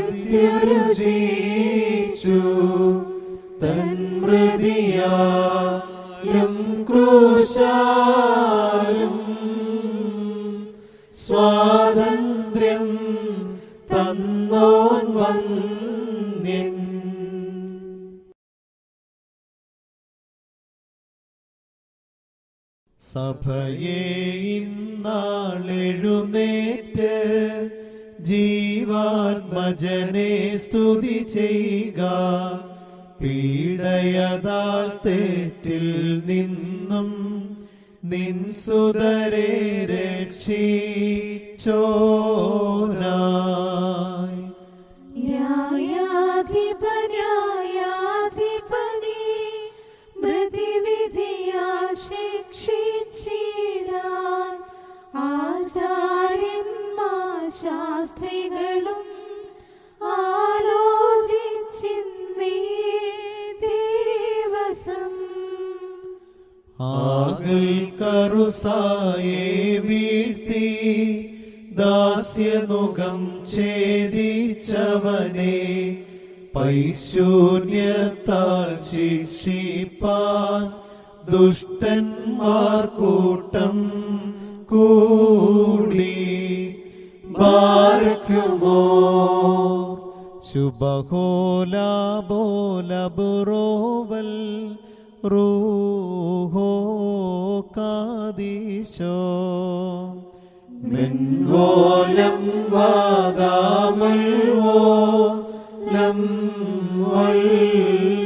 തൻ മൃതിയാലും ക്രൂശാലും സ്വാതന്ത്ര്യം തന്നോൻ വന്യൻ. സഭയെ ഇന്നാളെഴുന്നേറ്റ് ജീവാത്മജനെ സ്തുതി ചെയ്യുക. പീഡയതാൽ തെറ്റിൽ നിന്നും നിൻ സുതരെ രക്ഷിച്ചോനായി. ശാസ്ത്രികളും ആലോചിച്ചിന്നീ ദിവസം ആകൽ കറുസായേ ദാസ്യനുകം ഛേദിച്ചവനെ പൈശൂന്യത്താൽ ശിക്ഷിപ്പാൻ ദുഷ്ടന്മാർ കൂട്ടം കൂടി. ബാരക്കുമോ ശുഭഹോലാബോലബുറോവൽ റൂഹോ കാദീശോ മെൻവോലം വാദാമുൽവോലം വൽമീനാമി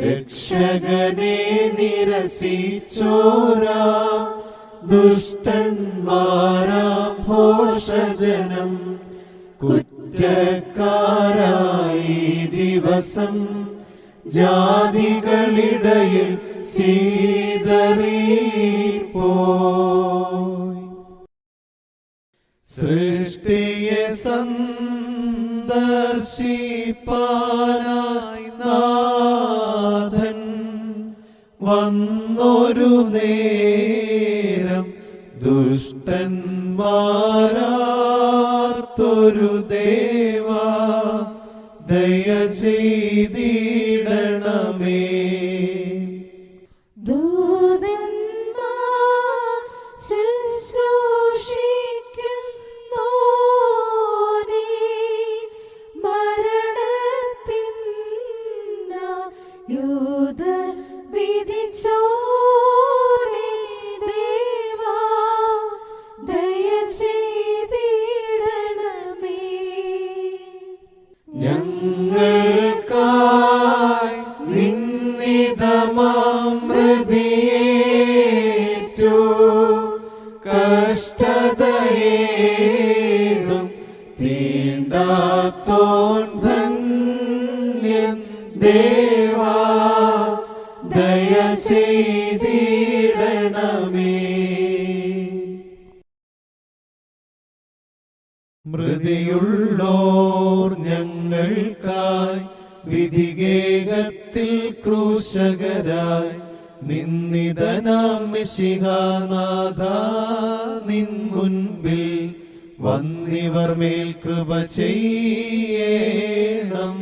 രക്ഷകനെ നിരസിച്ചോരാ ദുഷ്ടന്മാരാം ഭോഷജനം കുറ്റക്കാരായി ദിവസം ജാതികളിടയിൽ ചീതറിപ്പോയി. സൃഷ്ടിയെ സന്ദർശിപ്പാനായി നാഥൻ വന്നൊരു നേരം ദുഷ്ടന്മാരാർത്തൊരു ദേവാ ദയ ചെയ്തിടണമേ. ദൂതന്മാർ ശുശ്രൂഷിക്കുന്നോരേ, മരണത്തിനായുധർ വിധിച്ചോരേ ദേവാ ദയ ചെയ്തിടണമേ. ഞങ്ങൾക്കായി നിന്ദിതമാം മൃതിയേറ്റു കഷ്ടതയേതും തീണ്ടാത്തോൻ ധന്യൻ ദേവാ ദയ ചെയ്തിടണമേ. മൃതിയുള്ളോർ ഞങ്ങൾക്കായി വിധികേകത്തിൽ ക്രൂശകരായി നിന്ദിതനാം മിശിഹാനാഥ നിൻ മുൻപിൽ വന്നിവർ മേൽ കൃപ ചെയ്യണം.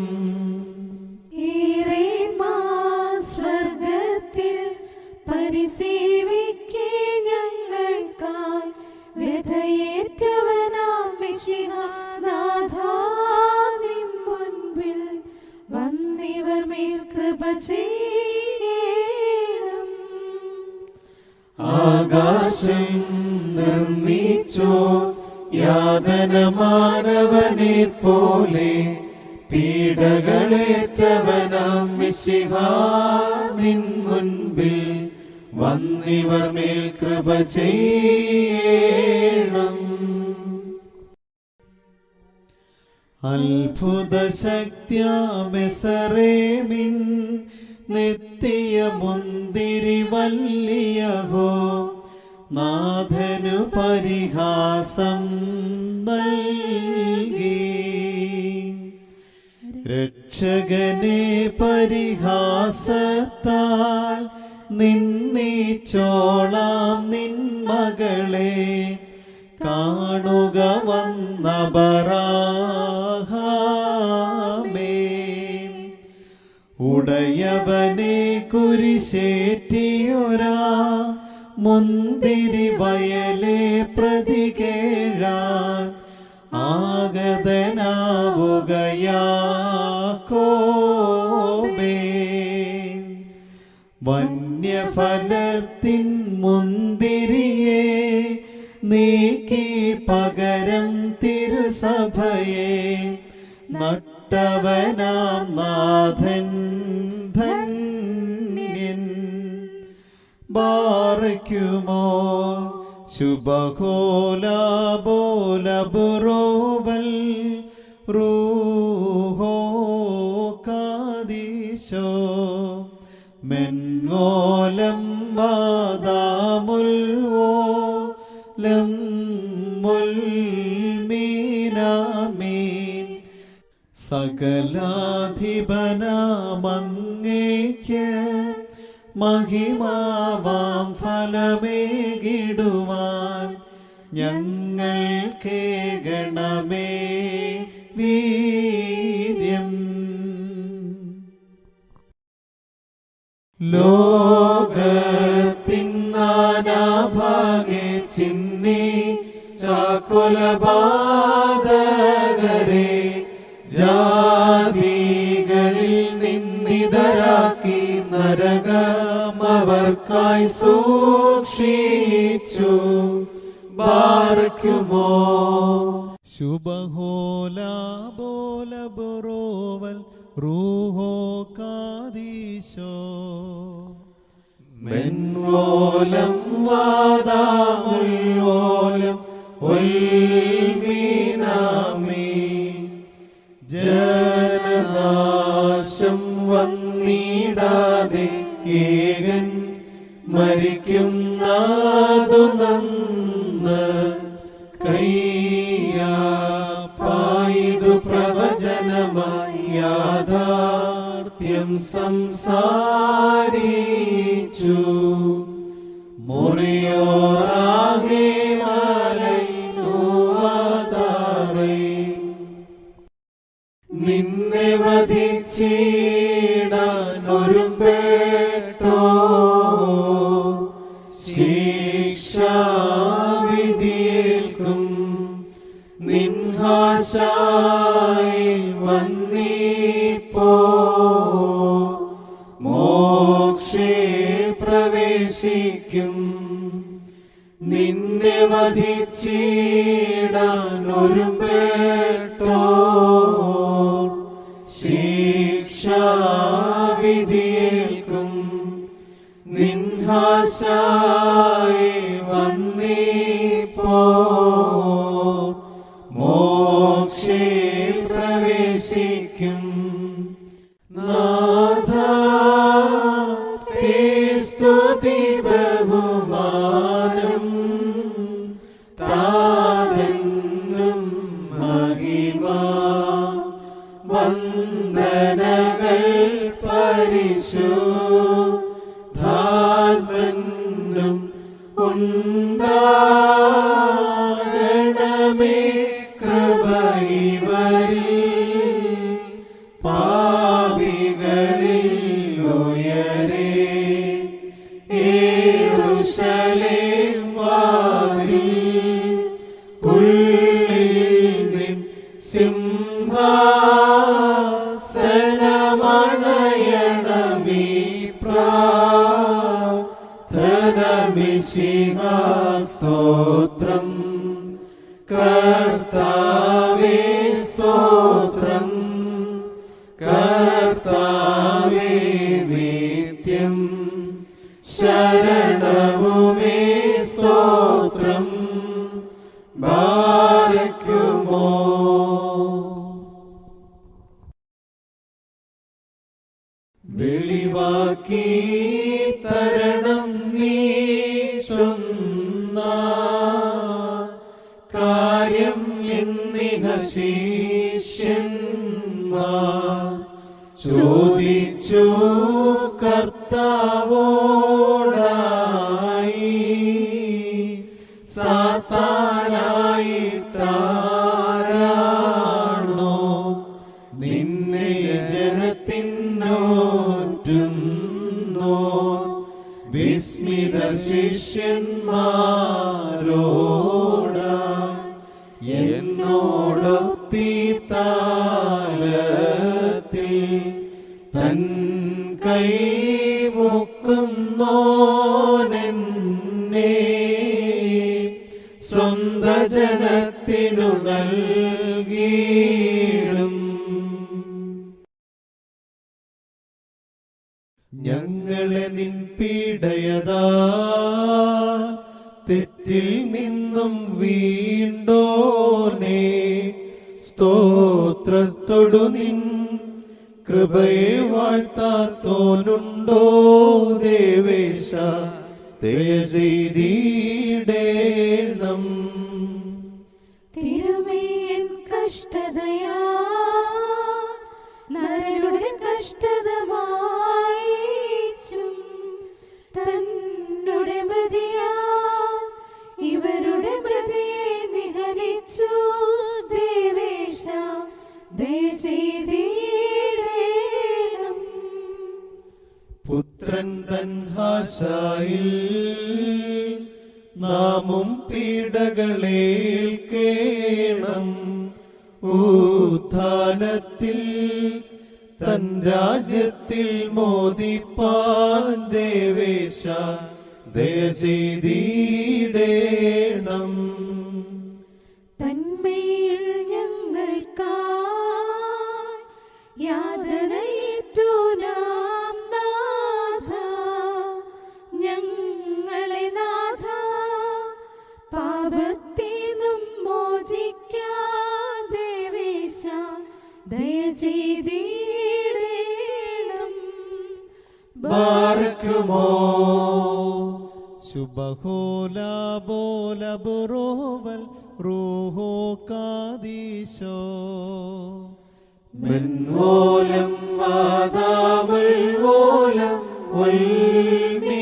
സ്വർഗത്തിൽ പരിസേവിക്കേ ഞങ്ങൾക്കായി വ്യഥയേറ്റവനാം മിശിഹാനാഥാ നിൻ മുൻപിൽ വന്നിവർ മേൽ കൃപ ചെയ്യണം. ആകാശം നിർമ്മിച്ചോ യാതന മാനവനെ പോലെ പീഡകളേറ്റവനാം മിശിഹാ നിൻ മുൻപിൽ വന്നിവർ മേൽ കൃപ ചെയ്യണം. അത്ഭുത ശക്തിയാമെസറേമിൻ നെത്തിയ മുന്തിരി വല്ലിയഹോ നാഥനു പരിഹാസം നൽകി. രക്ഷകനെ പരിഹാസത്താൽ നിന്നീച്ചോളാം നിൻ മകളെ കാണുക വന്ന ബറാഹാമേ. ഉടയവനെ കുരിശേറ്റിയൊരാ മുന്തിരി വയലെ പ്രതികേഴാൻ ആഗതനാവുകയാക്കോബേ. വന്യഫലത്തിൻ മുന്തിരിയെ നീക്കി പകരം തിരുസഭയെ നട്ടവനാം നാഥൻ ധന്യൻ. ബാറയ്ക്കുമോ ശുഭഹോലാബോലബുറോവൽ റൂഹോ കാദീശോ മെൻവോലം വാദാമുൽവോലം മുൽമീനാമീൻ. സകലാധിപനാമങ്ങേക്ക് മഹിമാവാം ഫലമേകിടുവാൻ ഞങ്ങൾക്കേകണമേ വീര്യം. ലോകത്തിൻ നാനാഭാഗേ ചിന്നി ചാക്കുലപാതകരെ ജാതികളിൽ നിന്ദിതരാക്കി നരകമവർക്കായി സൂക്ഷിച്ചു ബാർക്കുമോ. ശുഭഹോലാബോലബറോവൽ റൂഹോ കാദീശോ മെൻവോലം വാദാമുൽവോലം ഉൽമീനാമി. ജനനാശം വന്നിടാതെ ഏകൻ മരിക്കുന്നതു നന്ന് കയ്യാപ്പായിതു പ്രവചനമായി യാഥാർത്ഥ്യം സംസാരിച്ചു. മുറിയോറാഹേ മലൈനുവാതാറേ നിന്നെ വധിച്ചിടാൻ ഒരുമ്പേട്ടോ ശിക്ഷാവിധിയേൽക്കും നിൻഹാശായി വന്നിപ്പോ മോക്ഷേ പ്രവേശിക്കും. നിന്നെ വധിച്ചിടാൻ ഒരുമ്പേട്ടോ ശിക്ഷാവിധിയേൽക്കും നിൻഹാശായി വന്നിപ്പോ മോക്ഷേ പ്രവേശിക്കും. നാഥാ സ്തുതി ബഹുമാനം താതനും മഹിമ വന്ദനകൾ പരിശുദ്ധാത്മനും ഉണ്ടാകണമേ. കൃപ ഇവരിൽ പാപികളിൽ ഉയരേ. യെരൂശലേം വാതിൽ കുള്ളിൽ നിൻ സിംഹാസനമണയണമീ പ്രാർത്ഥനമിശിഹാ സ്തോത്രം. കർത്താവേ സ്തോത്രം. കർത്താവേ നിത്യം ശരണവുമേ സ്തോത്രം. ബാരക്കുമോ. വെളിവാക്കി തരണം നീ ചൊന്ന കാര്യം എന്നിഹ ശിഷ്യന്മാർ ചോദിച്ചു കർത്താവോടായി. സാത്താനായിട്ടാരാണോ നിന്നെ ജനത്തിനോറ്റുന്നോ വിസ്മിത ശിഷ്യന്മാരോടായി എന്നോടൊത്തി താലത്തിൽ തൻ കൈ മുക്കുന്നോനെന്നെ സ്വന്ത ജനത്തിനു നൽകിയിടും. ഞങ്ങളെ നിൻ പീഡയതാ തെറ്റിൽ നിന്നും വീണ്ടോനേ സ്തോത്രത്തോടു നിൻ കൃപയെ വാഴ്ത്താത്തോനുണ്ടോ ദേവേശ ദയ ചെയ്തിടേണം. തിരുമേൻ കഷ്ടതയാ നരനുടെ കഷ്ടത മായിച്ചും കാസായിൽ നാമും പീഡകളേൽക്കേണം ഉത്ഥാനത്തിൽ തൻ രാജ്യത്തിൽ മോദിപ്പാൻ ദേവേശ ദയ ചെയ്തിടേണം. തന്മയിൽ ഞങ്ങൾക്കായി യാതനയേറ്റു നാം നാഥ, ഞങ്ങളെ നാഥ പാപത്തിനും മോചിക്കാതെ ദേവേശ ദയ ചെയ്തിടേണം. ബാരക്കുമോ ശുഭഹോല ബോല ബുറോവൽ റൂഹോ കാദീശോ മെൻവോലം വാദാമുൽ വോലം വൽമീനാമി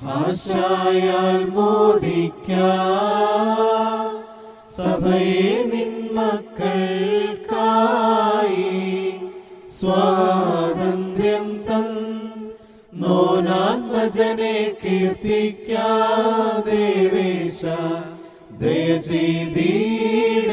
ഹാശായാൽ മോദിക്കാം സഭയെ നിൻ മക്കൾക്കായി സ്വാതന്ത്ര്യം തന്നോനാത്മജനെ കീർത്തിക്കാതെ ദേവേശ ദയ ചെയ്തിടേണം.